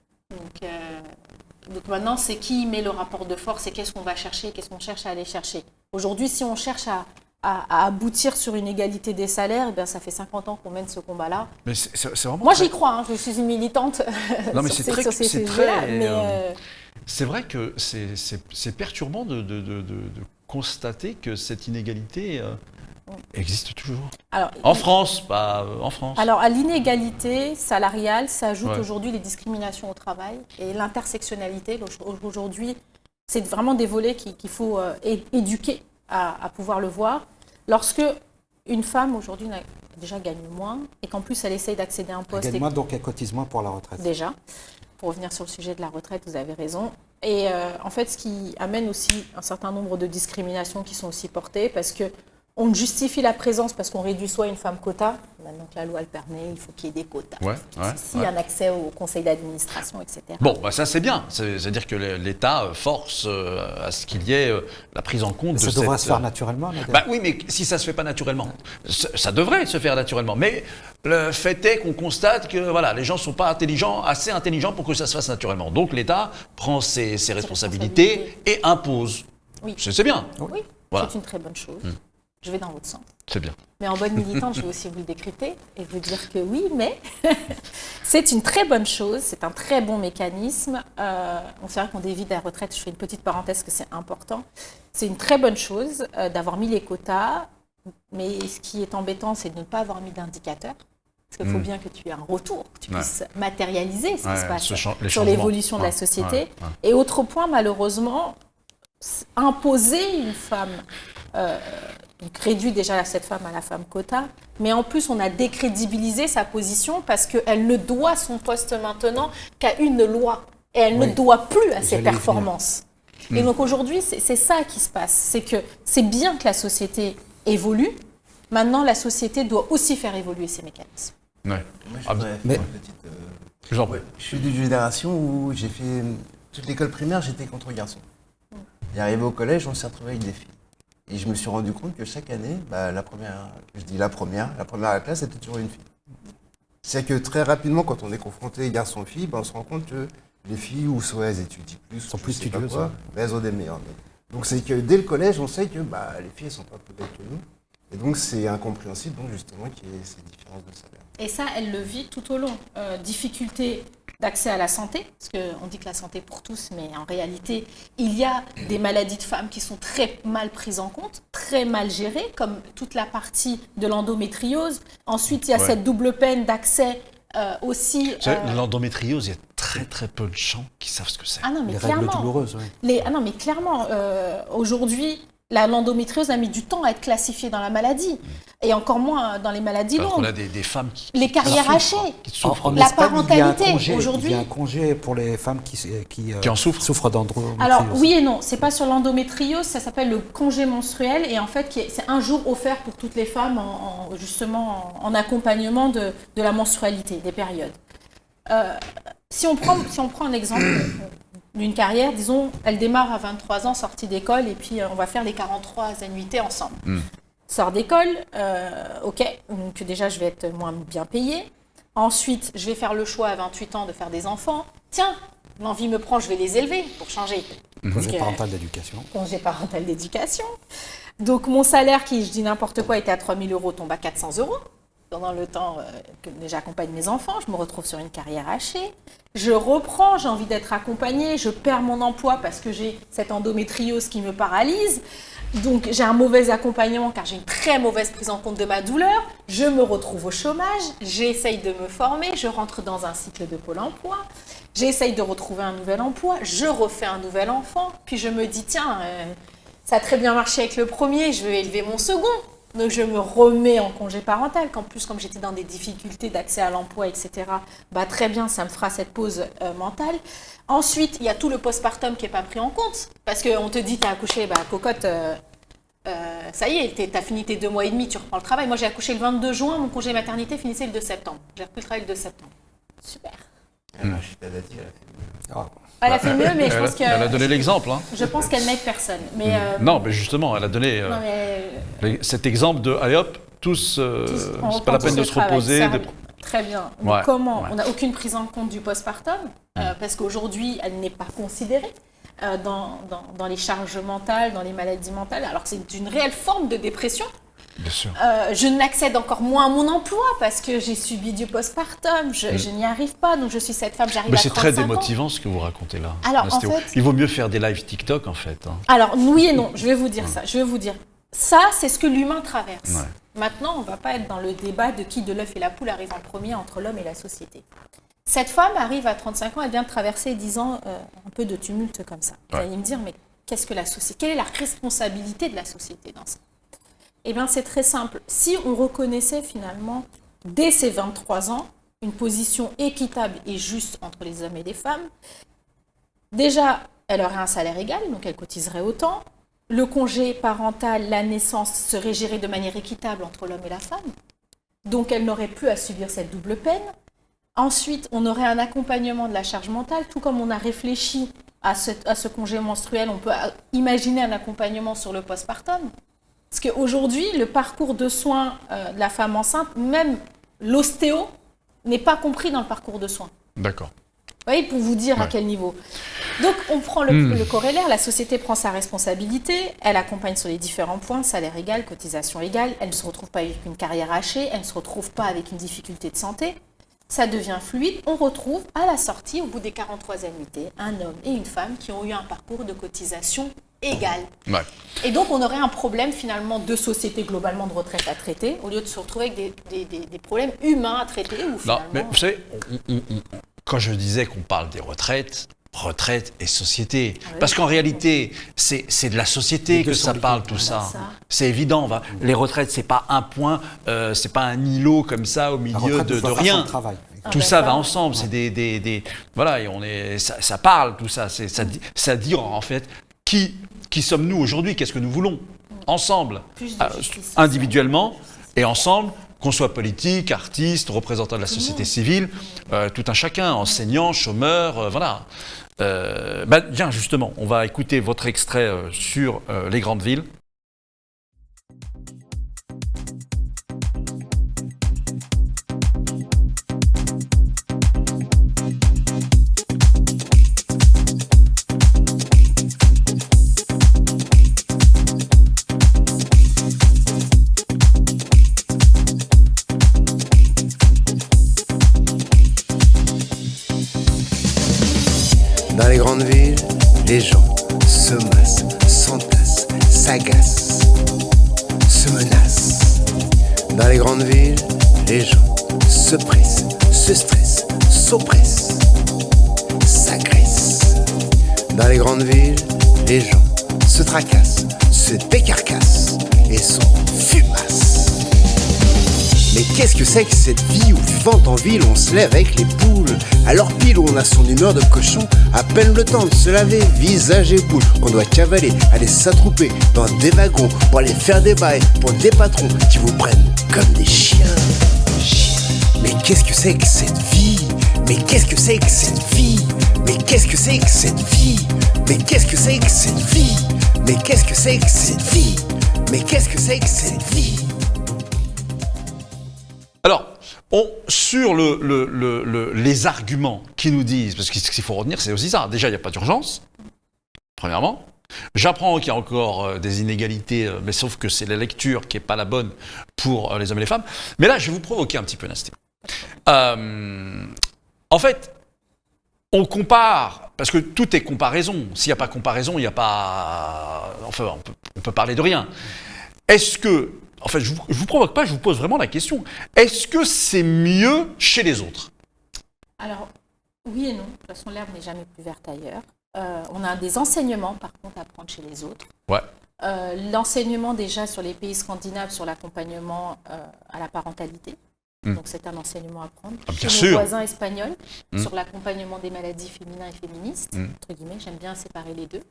Speaker 5: Donc maintenant, c'est qui met le rapport de force et qu'est-ce qu'on va chercher, qu'est-ce qu'on cherche à aller chercher. Aujourd'hui, si on cherche à aboutir sur une égalité des salaires, eh bien, ça fait 50 ans qu'on mène ce combat-là.
Speaker 1: Mais c'est vraiment
Speaker 3: Moi,
Speaker 1: très-
Speaker 3: j'y crois, hein, je suis une militante
Speaker 1: Non, mais
Speaker 3: sur
Speaker 1: c'est
Speaker 3: ces,
Speaker 1: très-
Speaker 3: sur ces
Speaker 1: c'est
Speaker 3: sujets-là.
Speaker 1: très,
Speaker 3: Mais
Speaker 1: C'est vrai que c'est perturbant de constater que cette inégalité existe toujours.
Speaker 3: alors,
Speaker 1: En France, pas en France.
Speaker 3: Alors, à l'inégalité salariale s'ajoutent
Speaker 1: Ouais.
Speaker 3: aujourd'hui les discriminations au travail et l'intersectionnalité. Aujourd'hui, c'est vraiment des volets qu'il faut éduquer à pouvoir le voir. Lorsque une femme, aujourd'hui, déjà gagne moins et qu'en plus, elle essaye d'accéder à un
Speaker 4: Elle
Speaker 3: poste...
Speaker 4: gagne moins, donc elle cotise moins pour la retraite.
Speaker 3: Déjà, pour revenir sur le sujet de la retraite, vous avez raison. Et en fait, ce qui amène aussi un certain nombre de discriminations qui sont aussi portées, parce que on ne justifie la présence parce qu'on réduit soit une femme quota, maintenant que la loi le permet, il faut qu'il y ait des quotas.
Speaker 1: Ouais, ouais,
Speaker 3: Si,
Speaker 1: ouais.
Speaker 3: un accès au conseil d'administration, etc.
Speaker 1: Bon, ça c'est bien. C'est-à-dire que l'État force à ce qu'il y ait la prise en compte
Speaker 4: Mais
Speaker 1: de
Speaker 4: ça devrait
Speaker 1: cette...
Speaker 4: se faire naturellement, madame.
Speaker 1: Bah oui, mais si ça se fait pas naturellement, ça devrait se faire naturellement. Mais le fait est qu'on constate que voilà, les gens sont pas assez intelligents pour que ça se fasse naturellement. Donc l'État prend ses responsabilités et impose.
Speaker 3: Oui.
Speaker 1: C'est bien.
Speaker 3: Oui,
Speaker 1: Voilà.
Speaker 3: c'est une très bonne chose. Je vais dans votre sens.
Speaker 1: C'est bien.
Speaker 3: Mais en bonne militante, je vais aussi vous le décrypter et vous dire que oui, mais c'est une très bonne chose, c'est un très bon mécanisme. On sait qu'on dévie de la retraite, je fais une petite parenthèse que c'est important. C'est une très bonne chose d'avoir mis les quotas, mais ce qui est embêtant, c'est de ne pas avoir mis d'indicateurs. Parce qu'il faut bien que tu aies un retour, que tu puisses matérialiser ce qui se passe sur l'évolution de la société.
Speaker 1: Ouais.
Speaker 3: Et autre point, malheureusement, imposer une femme... donc réduit déjà cette femme à la femme quota, mais en plus on a décrédibilisé sa position parce qu'elle ne doit son poste maintenant qu'à une loi et elle ne doit plus à ses
Speaker 4: J'allais y
Speaker 3: performances. Et donc aujourd'hui c'est ça qui se passe, c'est que c'est bien que la société évolue, maintenant la société doit aussi faire évoluer ses mécanismes.
Speaker 1: Ouais.
Speaker 2: Moi, je
Speaker 1: Ah,
Speaker 2: voudrais
Speaker 4: mais-
Speaker 2: faire une petite...
Speaker 1: J'en prie.
Speaker 2: Je suis d'une génération où j'ai fait... Toute l'école primaire, j'étais contre garçons. Et arrivé au collège, on s'est retrouvé avec des filles. Et je me suis rendu compte que chaque année, la première à la classe, c'était toujours une fille. C'est que très rapidement, quand on est confronté garçon-fille, on se rend compte que les filles, ou soit elles étudient plus,
Speaker 4: Sont
Speaker 2: je
Speaker 4: plus
Speaker 2: sais pas
Speaker 4: studieuses,
Speaker 2: quoi,
Speaker 4: ouais.
Speaker 2: mais elles ont des meilleures notes. Donc c'est que dès le collège, on sait que les filles, elles sont pas plus belles que nous. Et donc c'est incompréhensible, donc justement, qu'il y ait ces différences de salaire.
Speaker 3: Et ça, elle le vit tout au long. Difficulté d'accès à la santé, parce qu'on dit que la santé est pour tous, mais en réalité, il y a des maladies de femmes qui sont très mal prises en compte, très mal gérées, comme toute la partie de l'endométriose. Ensuite, il y a cette double peine d'accès aussi...
Speaker 1: Vous savez, l'endométriose, il y a très très peu de gens qui savent ce que c'est.
Speaker 3: Ah non, mais
Speaker 4: Les règles
Speaker 3: clairement.
Speaker 4: douloureuses, oui.
Speaker 3: Ah non, mais clairement, aujourd'hui, l'endométriose a mis du temps à être classifiée dans la maladie, et encore moins dans les maladies
Speaker 1: Alors qu'on
Speaker 3: longues.
Speaker 1: a des femmes qui
Speaker 3: Les carrières
Speaker 1: souffrent,
Speaker 3: hachées.
Speaker 1: qui souffrent.
Speaker 4: En
Speaker 3: La
Speaker 4: Espagne,
Speaker 3: parentalité,
Speaker 4: il y a
Speaker 3: aujourd'hui-
Speaker 4: un congé pour les femmes qui
Speaker 1: en souffrent.
Speaker 4: souffrent d'endométriose.
Speaker 3: Alors oui et non, c'est pas sur l'endométriose, ça s'appelle le congé menstruel, et en fait c'est un jour offert pour toutes les femmes justement en accompagnement de la menstrualité, des périodes. Si on prend un exemple d'une carrière, disons, elle démarre à 23 ans, sortie d'école, et puis on va faire les 43 annuités ensemble. Sort d'école, ok, donc déjà je vais être moins bien payée. Ensuite, je vais faire le choix à 28 ans de faire des enfants. Tiens, l'envie me prend, je vais les élever pour changer.
Speaker 4: Congé
Speaker 3: Donc,
Speaker 4: parental d'éducation.
Speaker 3: congé parental d'éducation. Donc mon salaire, qui, je dis n'importe quoi, était à 3 000 €, tombe à 400 € pendant le temps que j'accompagne mes enfants. Je me retrouve sur une carrière hachée. Je reprends, j'ai envie d'être accompagnée. Je perds mon emploi parce que j'ai cette endométriose qui me paralyse. Donc j'ai un mauvais accompagnement car j'ai une très mauvaise prise en compte de ma douleur. Je me retrouve au chômage. J'essaye de me former. Je rentre dans un cycle de Pôle emploi. J'essaye de retrouver un nouvel emploi. Je refais un nouvel enfant. Puis je me dis, tiens, ça a très bien marché avec le premier, je vais élever mon second. Donc je me remets en congé parental, qu'en plus comme j'étais dans des difficultés d'accès à l'emploi, etc., bah très bien, ça me fera cette pause mentale. Ensuite, il y a tout le postpartum qui n'est pas pris en compte, parce qu'on te dit, t'as accouché, bah cocotte, ça y est, t'as fini tes 2 mois et demi, tu reprends le travail. Moi j'ai accouché le 22 juin, mon congé maternité finissait le 2 septembre. J'ai repris le travail le 2 septembre. Super.
Speaker 2: Rachida Dati, elle a fait mieux.
Speaker 3: Elle a fait mieux, mais je pense que...
Speaker 1: Elle a donné l'exemple. Hein.
Speaker 3: Je pense qu'elle n'aide personne. Mais,
Speaker 1: Non, mais justement, elle a donné
Speaker 3: non, mais,
Speaker 1: cet exemple de, allez hop, tous,
Speaker 3: on
Speaker 1: c'est pas la peine de se
Speaker 3: travail,
Speaker 1: reposer.
Speaker 3: ça,
Speaker 1: de-
Speaker 3: Très bien. Mais
Speaker 1: Ouais,
Speaker 3: comment
Speaker 1: ouais.
Speaker 3: On n'a aucune prise en compte du postpartum, parce qu'aujourd'hui, elle n'est pas considérée dans les charges mentales, dans les maladies mentales, alors que c'est une réelle forme de dépression.
Speaker 1: Bien sûr.
Speaker 3: Je n'accède encore moins à mon emploi parce que j'ai subi du postpartum, je n'y arrive pas, donc je suis cette femme, j'arrive
Speaker 1: Mais
Speaker 3: à
Speaker 1: c'est
Speaker 3: 35
Speaker 1: très
Speaker 3: ans.
Speaker 1: démotivant ce que vous racontez là.
Speaker 3: Alors,
Speaker 1: Nastéo.
Speaker 3: en fait-
Speaker 1: Il vaut mieux faire des lives TikTok en fait. Hein.
Speaker 3: Alors, oui et non, je vais vous dire ça. Je vais vous dire, ça, c'est ce que l'humain traverse.
Speaker 1: Ouais.
Speaker 3: Maintenant, on ne va pas être dans le débat de qui de l'œuf et la poule arrive en premier entre l'homme et la société. Cette femme arrive à 35 ans, elle vient de traverser 10 ans un peu de tumulte comme ça. Vous
Speaker 1: Ouais.
Speaker 3: allez me dire, mais qu'est-ce que la société, quelle est la responsabilité de la société dans ça? Eh bien, c'est très simple. Si on reconnaissait finalement, dès ses 23 ans, une position équitable et juste entre les hommes et les femmes, déjà, elle aurait un salaire égal, donc elle cotiserait autant. Le congé parental, la naissance serait géré de manière équitable entre l'homme et la femme. Donc, elle n'aurait plus à subir cette double peine. Ensuite, on aurait un accompagnement de la charge mentale, tout comme on a réfléchi à ce congé menstruel, on peut imaginer un accompagnement sur le postpartum. Parce qu'aujourd'hui, le parcours de soins de la femme enceinte, même l'ostéo, n'est pas compris dans le parcours de soins.
Speaker 1: D'accord.
Speaker 3: Vous voyez, pour vous dire à
Speaker 1: Ouais.
Speaker 3: quel niveau. Donc, on prend le corollaire, la société prend sa responsabilité, elle accompagne sur les différents points, salaire égal, cotisation égale, elle ne se retrouve pas avec une carrière hachée, elle ne se retrouve pas avec une difficulté de santé. Ça devient fluide, on retrouve à la sortie, au bout des 43 annuités, un homme et une femme qui ont eu un parcours de cotisation égal.
Speaker 1: Ouais.
Speaker 3: Et donc, on aurait un problème finalement de société globalement de retraite à traiter, au lieu de se retrouver avec des problèmes humains à traiter. Où
Speaker 1: Non,
Speaker 3: finalement,
Speaker 1: mais vous savez, quand je disais qu'on parle des retraites, retraite et société.
Speaker 3: Ah oui.
Speaker 1: Parce qu'en réalité, c'est de la société
Speaker 4: Les deux
Speaker 1: que
Speaker 4: sont
Speaker 1: ça
Speaker 4: liés.
Speaker 1: parle, tout
Speaker 3: Voilà,
Speaker 1: ça.
Speaker 3: ça.
Speaker 1: C'est évident. Les retraites, c'est pas un point, c'est pas un îlot comme ça au
Speaker 4: La
Speaker 1: milieu
Speaker 4: retraite
Speaker 1: de
Speaker 4: ne voit pas
Speaker 1: rien.
Speaker 4: son travail.
Speaker 1: Tout
Speaker 3: ben
Speaker 1: ça
Speaker 3: ça,
Speaker 1: va ensemble, c'est des voilà, et ça parle, tout ça. Ça dit en fait qui sommes-nous aujourd'hui, qu'est-ce que nous voulons ensemble,
Speaker 3: Plus de justice
Speaker 1: individuellement et ensemble, qu'on soit politique, artiste, représentant de la société civile, tout un chacun, enseignant, chômeur, voilà. Bien justement, on va écouter votre extrait sur les grandes villes.
Speaker 2: Dans les grandes villes, les gens se massent, s'entassent, s'agacent, se menacent. Dans les grandes villes, les gens se pressent, se stressent, s'oppressent, s'agressent. Dans les grandes villes, les gens se tracassent, se décarcassent et sont fumasses. Mais qu'est-ce que c'est que cette vie où vivant en ville on se lève avec les poules? Alors pile où on a son humeur de cochon, à peine le temps de se laver, visage et boule, on doit cavaler, aller s'attrouper dans des wagons pour aller faire des bails pour des patrons qui vous prennent comme des chiens. Mais qu'est-ce que c'est que cette vie? Mais qu'est-ce que c'est que cette vie? Mais qu'est-ce que c'est que cette vie? Mais qu'est-ce que c'est que cette vie? Mais qu'est-ce que c'est que cette vie? Mais qu'est-ce que c'est que cette vie?
Speaker 1: Alors, sur les arguments qui nous disent, parce que ce qu'il faut retenir, c'est aussi ça. Déjà, il n'y a pas d'urgence, premièrement. J'apprends qu'il y a encore des inégalités, mais sauf que c'est la lecture qui n'est pas la bonne pour les hommes et les femmes. Mais là, je vais vous provoquer un petit peu, Nasty. En fait, on compare, parce que tout est comparaison. S'il n'y a pas comparaison, il n'y a pas... Enfin, on peut parler de rien. Est-ce que... En fait, je vous provoque pas, je vous pose vraiment la question. Est-ce que c'est mieux chez les autres?
Speaker 5: Alors, oui et non. De toute façon, l'herbe n'est jamais plus verte ailleurs. On a des enseignements, par contre, à prendre chez les autres.
Speaker 1: Ouais.
Speaker 5: L'enseignement, déjà, sur les pays scandinaves, sur l'accompagnement à la parentalité. Donc, c'est un enseignement à prendre.
Speaker 1: Bien
Speaker 5: chez
Speaker 1: sûr.
Speaker 5: nos voisins espagnols, sur l'accompagnement des maladies féminines et féministes, entre guillemets. J'aime bien séparer les deux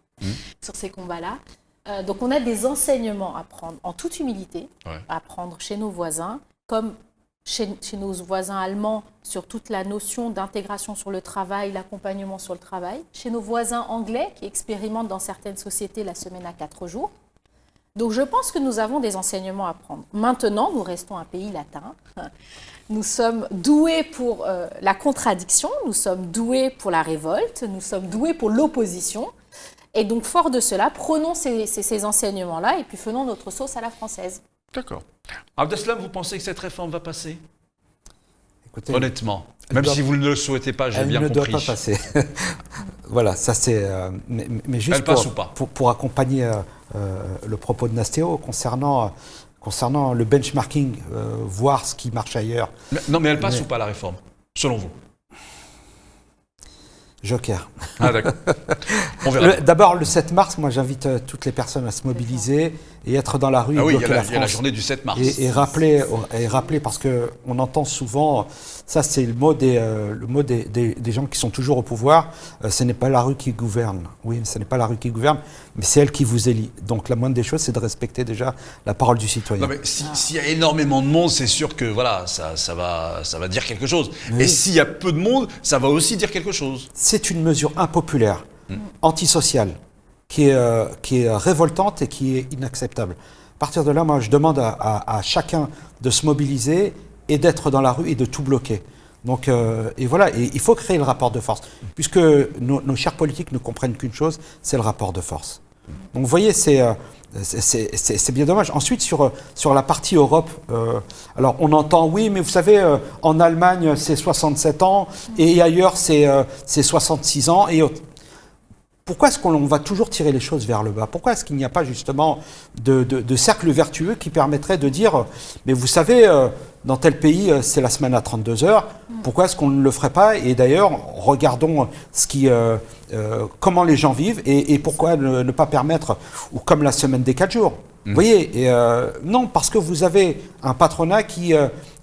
Speaker 5: sur ces combats-là. Donc, on a des enseignements à prendre en toute humilité, à prendre chez nos voisins, comme chez nos voisins allemands sur toute la notion d'intégration sur le travail, l'accompagnement sur le travail, chez nos voisins anglais qui expérimentent dans certaines sociétés la semaine à 4 jours. Donc, je pense que nous avons des enseignements à prendre. Maintenant, nous restons un pays latin. Nous sommes doués pour la contradiction, nous sommes doués pour la révolte, nous sommes doués pour l'opposition. Et donc, fort de cela, prenons ces enseignements-là et puis faisons notre sauce à la française.
Speaker 1: D'accord. Abdeslam, vous pensez que cette réforme va passer?
Speaker 4: Écoutez,
Speaker 1: honnêtement, même si vous ne le souhaitez pas, j'ai bien compris.
Speaker 4: Elle ne doit pas passer. Voilà, ça c'est... mais juste
Speaker 1: elle passe ou pas?
Speaker 4: Pour accompagner le propos de Nastéo concernant le benchmarking, voir ce qui marche ailleurs.
Speaker 1: Mais elle passe ou pas la réforme, selon vous?
Speaker 4: Joker.
Speaker 1: Ah d'accord. On verra.
Speaker 4: D'abord, le 7 mars, moi j'invite toutes les personnes à se mobiliser et être dans la rue et bloquer la France.
Speaker 1: Il y a la journée du 7 mars.
Speaker 4: Et rappeler, parce qu'on entend souvent, ça c'est le mot des gens qui sont toujours au pouvoir, ce n'est pas la rue qui gouverne. Oui, ce n'est pas la rue qui gouverne, mais c'est elle qui vous élit. Donc la moindre des choses, c'est de respecter déjà la parole du citoyen.
Speaker 1: Non, mais s'il y a énormément de monde, c'est sûr que voilà, ça va dire quelque chose. Oui. Et s'il y a peu de monde, ça va aussi dire quelque chose.
Speaker 4: C'est une mesure impopulaire, antisociale, qui est révoltante et qui est inacceptable. À partir de là, moi, je demande à chacun de se mobiliser et d'être dans la rue et de tout bloquer. Donc, et voilà, et il faut créer le rapport de force, puisque nos chers politiques ne comprennent qu'une chose, c'est le rapport de force. Donc, vous voyez, c'est bien dommage. Ensuite, sur la partie Europe, alors on entend, oui, mais vous savez, en Allemagne, c'est 67 ans, et ailleurs, c'est 66 ans, et pourquoi est-ce qu'on va toujours tirer les choses vers le bas? Pourquoi est-ce qu'il n'y a pas justement de cercle vertueux qui permettrait de dire, mais vous savez, dans tel pays, c'est la semaine à 32 heures, pourquoi est-ce qu'on ne le ferait pas? Et d'ailleurs, regardons comment les gens vivent et pourquoi ne pas permettre, ou comme la semaine des 4 jours. Vous voyez, non, parce que vous avez un patronat qui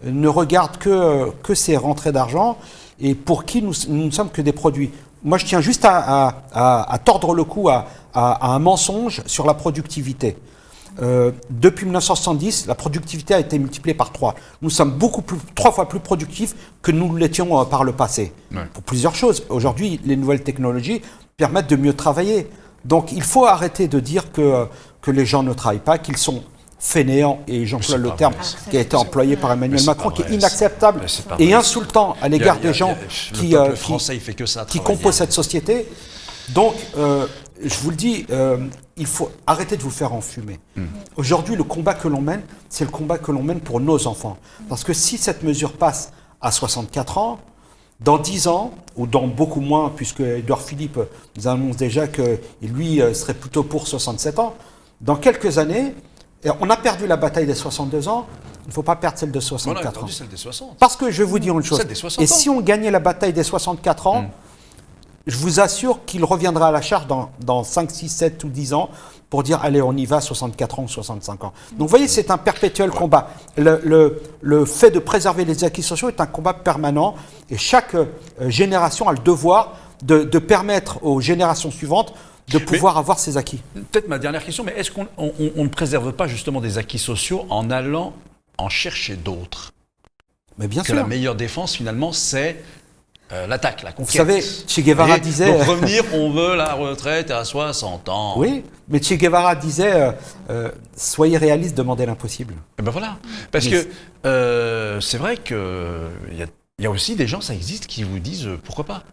Speaker 4: ne regarde que ses rentrées d'argent et pour qui nous ne sommes que des produits. Moi, je tiens juste à tordre le cou à un mensonge sur la productivité. Depuis 1970, la productivité a été multipliée par 3. Nous sommes 3 fois plus productifs que nous l'étions par le passé. Ouais. Pour plusieurs choses. Aujourd'hui, les nouvelles technologies permettent de mieux travailler. Donc, il faut arrêter de dire que les gens ne travaillent pas, qu'ils sont fainéants, et j'emploie le terme qui a été employé par Emmanuel Macron, qui est inacceptable et insultant à l'égard des gens qui composent cette société. Donc, je vous le dis, il faut arrêter de vous faire enfumer. Aujourd'hui, le combat que l'on mène, c'est le combat que l'on mène pour nos enfants. Parce que si cette mesure passe à 64 ans, dans 10 ans, ou dans beaucoup moins, puisque Édouard Philippe nous annonce déjà que lui serait plutôt pour 67 ans, dans quelques années, on a perdu la bataille des 62 ans, il ne faut pas perdre celle de 64 ans. On a perdu
Speaker 1: celle des 60.
Speaker 4: Parce que je vais vous dire une chose, et si on gagnait la bataille des 64 ans, je vous assure qu'il reviendra à la charge dans 5, 6, 7 ou 10 ans pour dire, allez, on y va, 64 ans ou 65 ans. Donc vous voyez, c'est un perpétuel combat. Le fait de préserver les acquis sociaux est un combat permanent et chaque génération a le devoir de permettre aux générations suivantes de pouvoir avoir ces acquis.
Speaker 1: Peut-être ma dernière question, mais est-ce qu'on ne préserve pas justement des acquis sociaux en allant en chercher d'autres?
Speaker 4: Mais bien
Speaker 1: sûr.
Speaker 4: Que
Speaker 1: la meilleure défense, finalement, c'est l'attaque, la conquête.
Speaker 4: Vous savez, Che Guevara disait...
Speaker 1: Donc revenir, on veut la retraite à 60 ans.
Speaker 4: Oui, mais Che Guevara disait, soyez réaliste, demandez l'impossible.
Speaker 1: Et ben voilà, parce que c'est vrai qu'il y a aussi des gens, ça existe, qui vous disent pourquoi pas.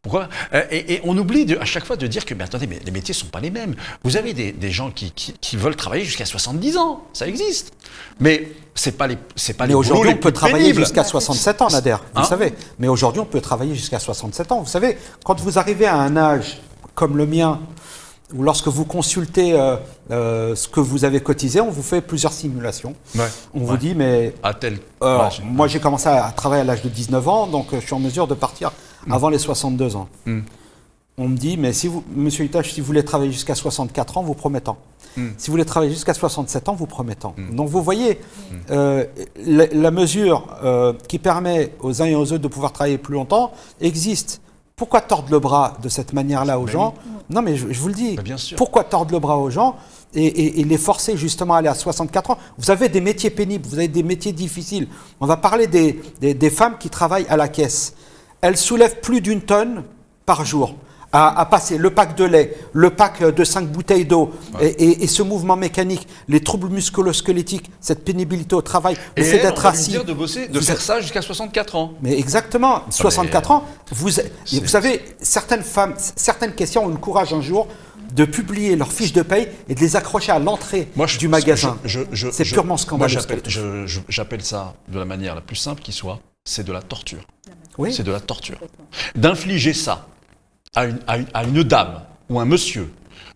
Speaker 1: Pourquoi et on oublie à chaque fois de dire que, mais attendez, mais les métiers ne sont pas les mêmes. Vous avez des gens qui veulent travailler jusqu'à 70 ans, ça existe. Mais c'est pas les
Speaker 4: Mais aujourd'hui, on peut travailler
Speaker 1: pénibles.
Speaker 4: jusqu'à 67 ans, Nader, vous savez. Mais aujourd'hui, on peut travailler jusqu'à 67 ans. Vous savez, quand vous arrivez à un âge comme le mien, ou lorsque vous consultez ce que vous avez cotisé, on vous fait plusieurs simulations.
Speaker 1: Ouais.
Speaker 4: On vous dit, mais...
Speaker 1: À tel...
Speaker 4: moi, j'ai commencé à travailler à l'âge de 19 ans, donc je suis en mesure de partir avant les 62 ans. On me dit, mais si vous, monsieur Itache, si vous voulez travailler jusqu'à 64 ans, vous promettons. Si vous voulez travailler jusqu'à 67 ans, vous promettons. Donc vous voyez, la mesure qui permet aux uns et aux autres de pouvoir travailler plus longtemps existe. Pourquoi tordre le bras de cette manière-là aux gens? Non, mais je vous le dis.
Speaker 1: Bien sûr.
Speaker 4: Pourquoi tordre le bras aux gens et les forcer justement à aller à 64 ans? Vous avez des métiers pénibles, vous avez des métiers difficiles. On va parler des femmes qui travaillent à la caisse. Elles soulèvent plus d'1 tonne par jour à passer le pack de lait, le pack de 5 bouteilles d'eau et ce mouvement mécanique, les troubles musculo-squelettiques, cette pénibilité au travail, le fait d'être assis.
Speaker 1: Dire de bosser, de faire ça jusqu'à 64 ans.
Speaker 4: Mais exactement, 64 ans. Vous savez, certaines femmes, certaines questions ont eu le courage un jour de publier leurs fiches de paye et de les accrocher à l'entrée du magasin. C'est purement scandaleux.
Speaker 1: Moi, j'appelle ça de la manière la plus simple qui soit, c'est de la torture.
Speaker 4: Oui.
Speaker 1: C'est de la torture. D'infliger ça à une dame ou un monsieur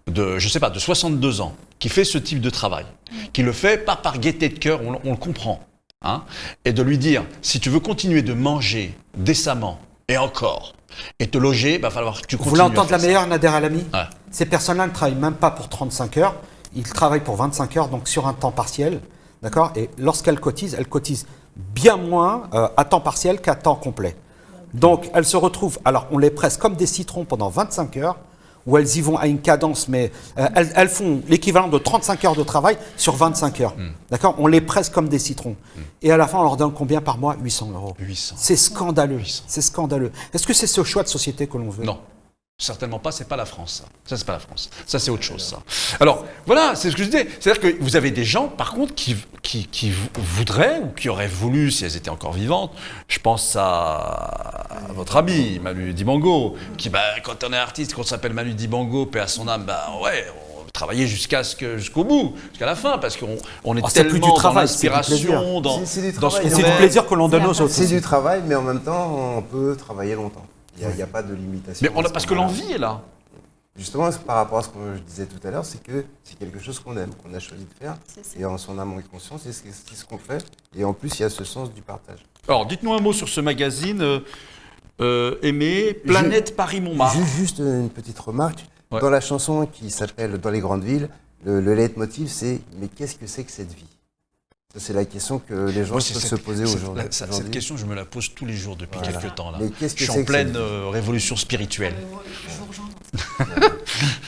Speaker 1: de, je sais pas, de 62 ans qui fait ce type de travail, qui le fait pas par gaieté de cœur, on le comprend, hein, et de lui dire, si tu veux continuer de manger décemment et encore, et te loger, il va falloir que tu continues.
Speaker 4: Vous voulez entendre la meilleure, Nader Alami?
Speaker 1: Ouais.
Speaker 4: Ces personnes-là ne travaillent même pas pour 35 heures, ils travaillent pour 25 heures, donc sur un temps partiel, d'accord? Et lorsqu'elles cotisent bien moins à temps partiel qu'à temps complet. Donc, elles se retrouvent, alors on les presse comme des citrons pendant 25 heures, où elles y vont à une cadence, mais elles font l'équivalent de 35 heures de travail sur 25 heures. D'accord? On les presse comme des citrons. Et à la fin, on leur donne combien par mois? 800 €.
Speaker 1: 800.
Speaker 4: C'est scandaleux.
Speaker 1: 800.
Speaker 4: C'est scandaleux. Est-ce que c'est ce choix de société que l'on veut?
Speaker 1: Non. Certainement pas, c'est pas la France. Ça c'est pas la France. Ça, c'est autre chose, ça. Alors, voilà, c'est ce que je disais. C'est-à-dire que vous avez des gens, par contre, qui voudraient, ou qui auraient voulu, si elles étaient encore vivantes, je pense à votre ami, Manu Dibango, qui, quand on est artiste, qu'on s'appelle Manu Dibango, paix à son âme, on travaillait jusqu'au bout, jusqu'à la fin, parce qu'on est tellement
Speaker 4: plus du travail,
Speaker 1: dans l'inspiration,
Speaker 2: C'est du
Speaker 4: Et
Speaker 2: travail.
Speaker 4: c'est du plaisir que l'on donne aux autres.
Speaker 2: C'est du travail, mais en même temps, on peut travailler longtemps. Il n'y a pas de limitation.
Speaker 1: Mais parce que l'envie est là.
Speaker 2: Justement, par rapport à ce que je disais tout à l'heure, c'est que c'est quelque chose qu'on aime, qu'on a choisi de faire. Et en son âme et conscience, c'est ce qu'on fait. Et en plus, il y a ce sens du partage.
Speaker 1: Alors, dites-nous un mot sur ce magazine aimé, Planète Paris-Montmartre.
Speaker 2: Juste une petite remarque.
Speaker 1: Ouais.
Speaker 2: Dans la chanson qui s'appelle Dans les grandes villes, le leitmotiv, c'est « Mais qu'est-ce que c'est que cette vie ?» Ça, c'est la question que les gens peuvent se poser aujourd'hui.
Speaker 1: Cette question, je me la pose tous les jours depuis quelques temps. Là.
Speaker 2: Mais qu'est-ce que
Speaker 1: je suis
Speaker 2: c'est
Speaker 1: en
Speaker 2: que
Speaker 1: pleine
Speaker 2: cette
Speaker 1: révolution spirituelle.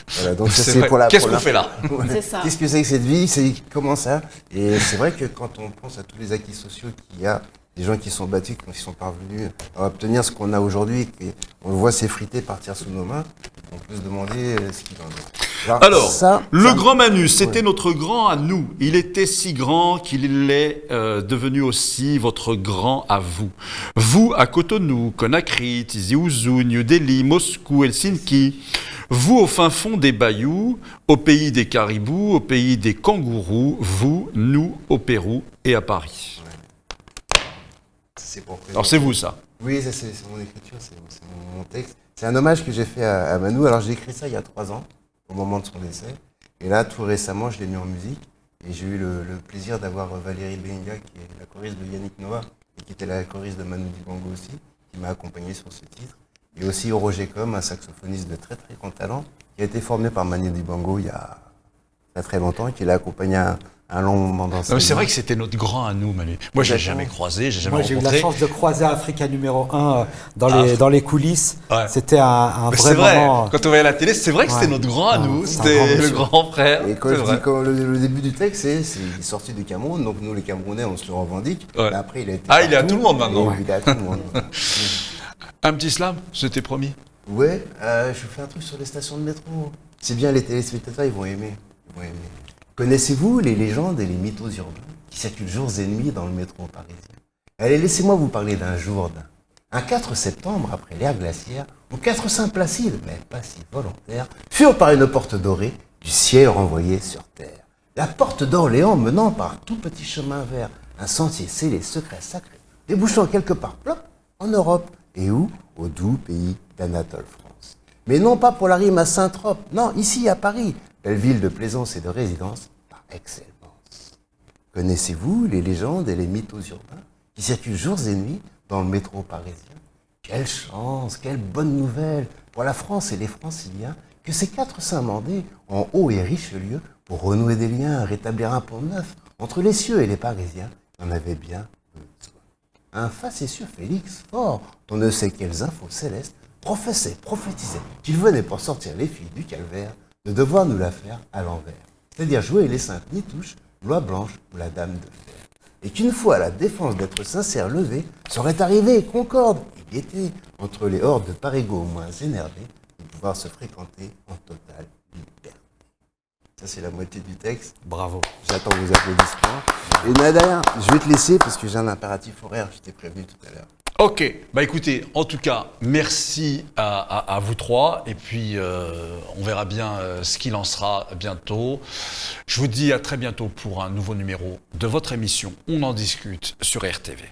Speaker 2: Voilà, donc ça,
Speaker 1: C'est
Speaker 2: c'est
Speaker 1: vrai.
Speaker 2: pour la
Speaker 1: Qu'est-ce qu'on
Speaker 2: première-
Speaker 1: fait là?
Speaker 2: Ouais.
Speaker 5: C'est ça.
Speaker 2: Qu'est-ce que c'est que cette vie? C'est comment ça? Et c'est vrai que quand on pense à tous les acquis sociaux qu'il y a, des gens qui sont battus, qui sont parvenus à obtenir ce qu'on a aujourd'hui, et on le voit s'effriter, partir sous nos mains, on peut se demander ce qu'il en est.
Speaker 1: Alors,
Speaker 2: ça,
Speaker 1: grand Manu, c'était
Speaker 2: Ouais.
Speaker 1: notre grand à nous. Il était si grand qu'il est devenu aussi votre grand à vous. Vous à Cotonou, Conakry, Tizi Ouzou, New Delhi, Moscou, Helsinki. Vous au fin fond des bayous, au pays des caribous, au pays des kangourous. Vous, nous, au Pérou et à Paris.
Speaker 2: c'est pour
Speaker 1: Alors c'est vous ça.
Speaker 2: Oui, c'est mon écriture, c'est mon texte. C'est un hommage que j'ai fait à Manu. Alors j'ai écrit ça il y a 3 ans, au moment de son décès. Et là, tout récemment, je l'ai mis en musique. Et j'ai eu le plaisir d'avoir Valérie Benga, qui est la choriste de Yannick Noah, et qui était la choriste de Manu Dibango aussi, qui m'a accompagné sur ce titre. Et aussi Roger Com, un saxophoniste de très très grand talent, qui a été formé par Manu Dibango il y a très très longtemps, et qui l'a accompagné un long moment dans sa vie.
Speaker 1: C'est vrai que c'était notre grand à nous, Manu. Moi, je l'ai
Speaker 2: Exactement.
Speaker 1: jamais croisé, j'ai jamais
Speaker 4: Moi, j'ai eu
Speaker 1: rencontré.
Speaker 4: la chance de croiser Africa numéro 1 dans les coulisses.
Speaker 1: Ouais.
Speaker 4: C'était un
Speaker 1: Mais
Speaker 4: vrai
Speaker 1: c'est vrai,
Speaker 4: moment.
Speaker 1: quand on voyait la télé, c'est vrai que c'était
Speaker 4: Ouais.
Speaker 1: notre grand à
Speaker 4: Ouais,
Speaker 1: nous,
Speaker 4: c'est un
Speaker 1: c'était
Speaker 4: grand
Speaker 1: le
Speaker 4: monsieur.
Speaker 1: grand frère.
Speaker 2: Et quand
Speaker 1: c'est
Speaker 2: je
Speaker 1: vrai.
Speaker 2: dis quand le début du texte, il est sorti du Cameroun, donc nous les Camerounais, on se le revendique.
Speaker 1: Ouais.
Speaker 2: Mais après, il a été
Speaker 1: Il est à
Speaker 2: partout,
Speaker 1: tout le monde maintenant.
Speaker 2: et il est à tout le monde.
Speaker 1: Un petit slam, c'était promis.
Speaker 2: Ouais, je fais un truc sur les stations de métro. C'est bien, les téléspectateurs, ils vont aimer. Connaissez-vous les légendes et les mythos urbains qui circulent jours et nuits dans le métro parisien? Allez, laissez-moi vous parler d'un Jourdain. Un 4 septembre, après l'ère glaciaire, où 4 saints placides, mais pas si volontaires, furent par une porte dorée du ciel renvoyés sur terre. La porte d'Orléans menant par un tout petit chemin vert, un sentier scellé, secret, sacré, débouchant quelque part, plop, en Europe, et où? Au doux pays d'Anatole France. Mais non pas pour la rime à Saint-Trope, non, ici à Paris, belle ville de plaisance et de résidence par excellence. Connaissez-vous les légendes et les mythos urbains qui circulent jours et nuits dans le métro parisien? Quelle chance, quelle bonne nouvelle pour la France et les franciliens que ces 4 saints mandés en haut et Richelieu pour renouer des liens, rétablir un pont neuf entre les cieux et les Parisiens en avaient bien besoin. Un facétieux Félix fort, dont ne sait quelles infos célestes, prophétisait qu'il venait pour sortir les filles du calvaire de devoir nous la faire à l'envers, c'est-à-dire jouer les saintes Nitouches, Loi Blanche ou la Dame de Fer. Et qu'une fois la défense d'être sincère levée, serait arrivée concorde et gaieté entre les hordes de parigots moins énervés de pouvoir se fréquenter en totale liberté. Ça, c'est la moitié du texte.
Speaker 4: Bravo.
Speaker 2: J'attends vos applaudissements. Et Nadia, je vais te laisser parce que j'ai un impératif horaire, je t'ai prévenu tout à l'heure.
Speaker 1: Ok, bah écoutez, en tout cas, merci à vous trois, et puis on verra bien ce qu'il en sera bientôt. Je vous dis à très bientôt pour un nouveau numéro de votre émission On en discute sur RTV.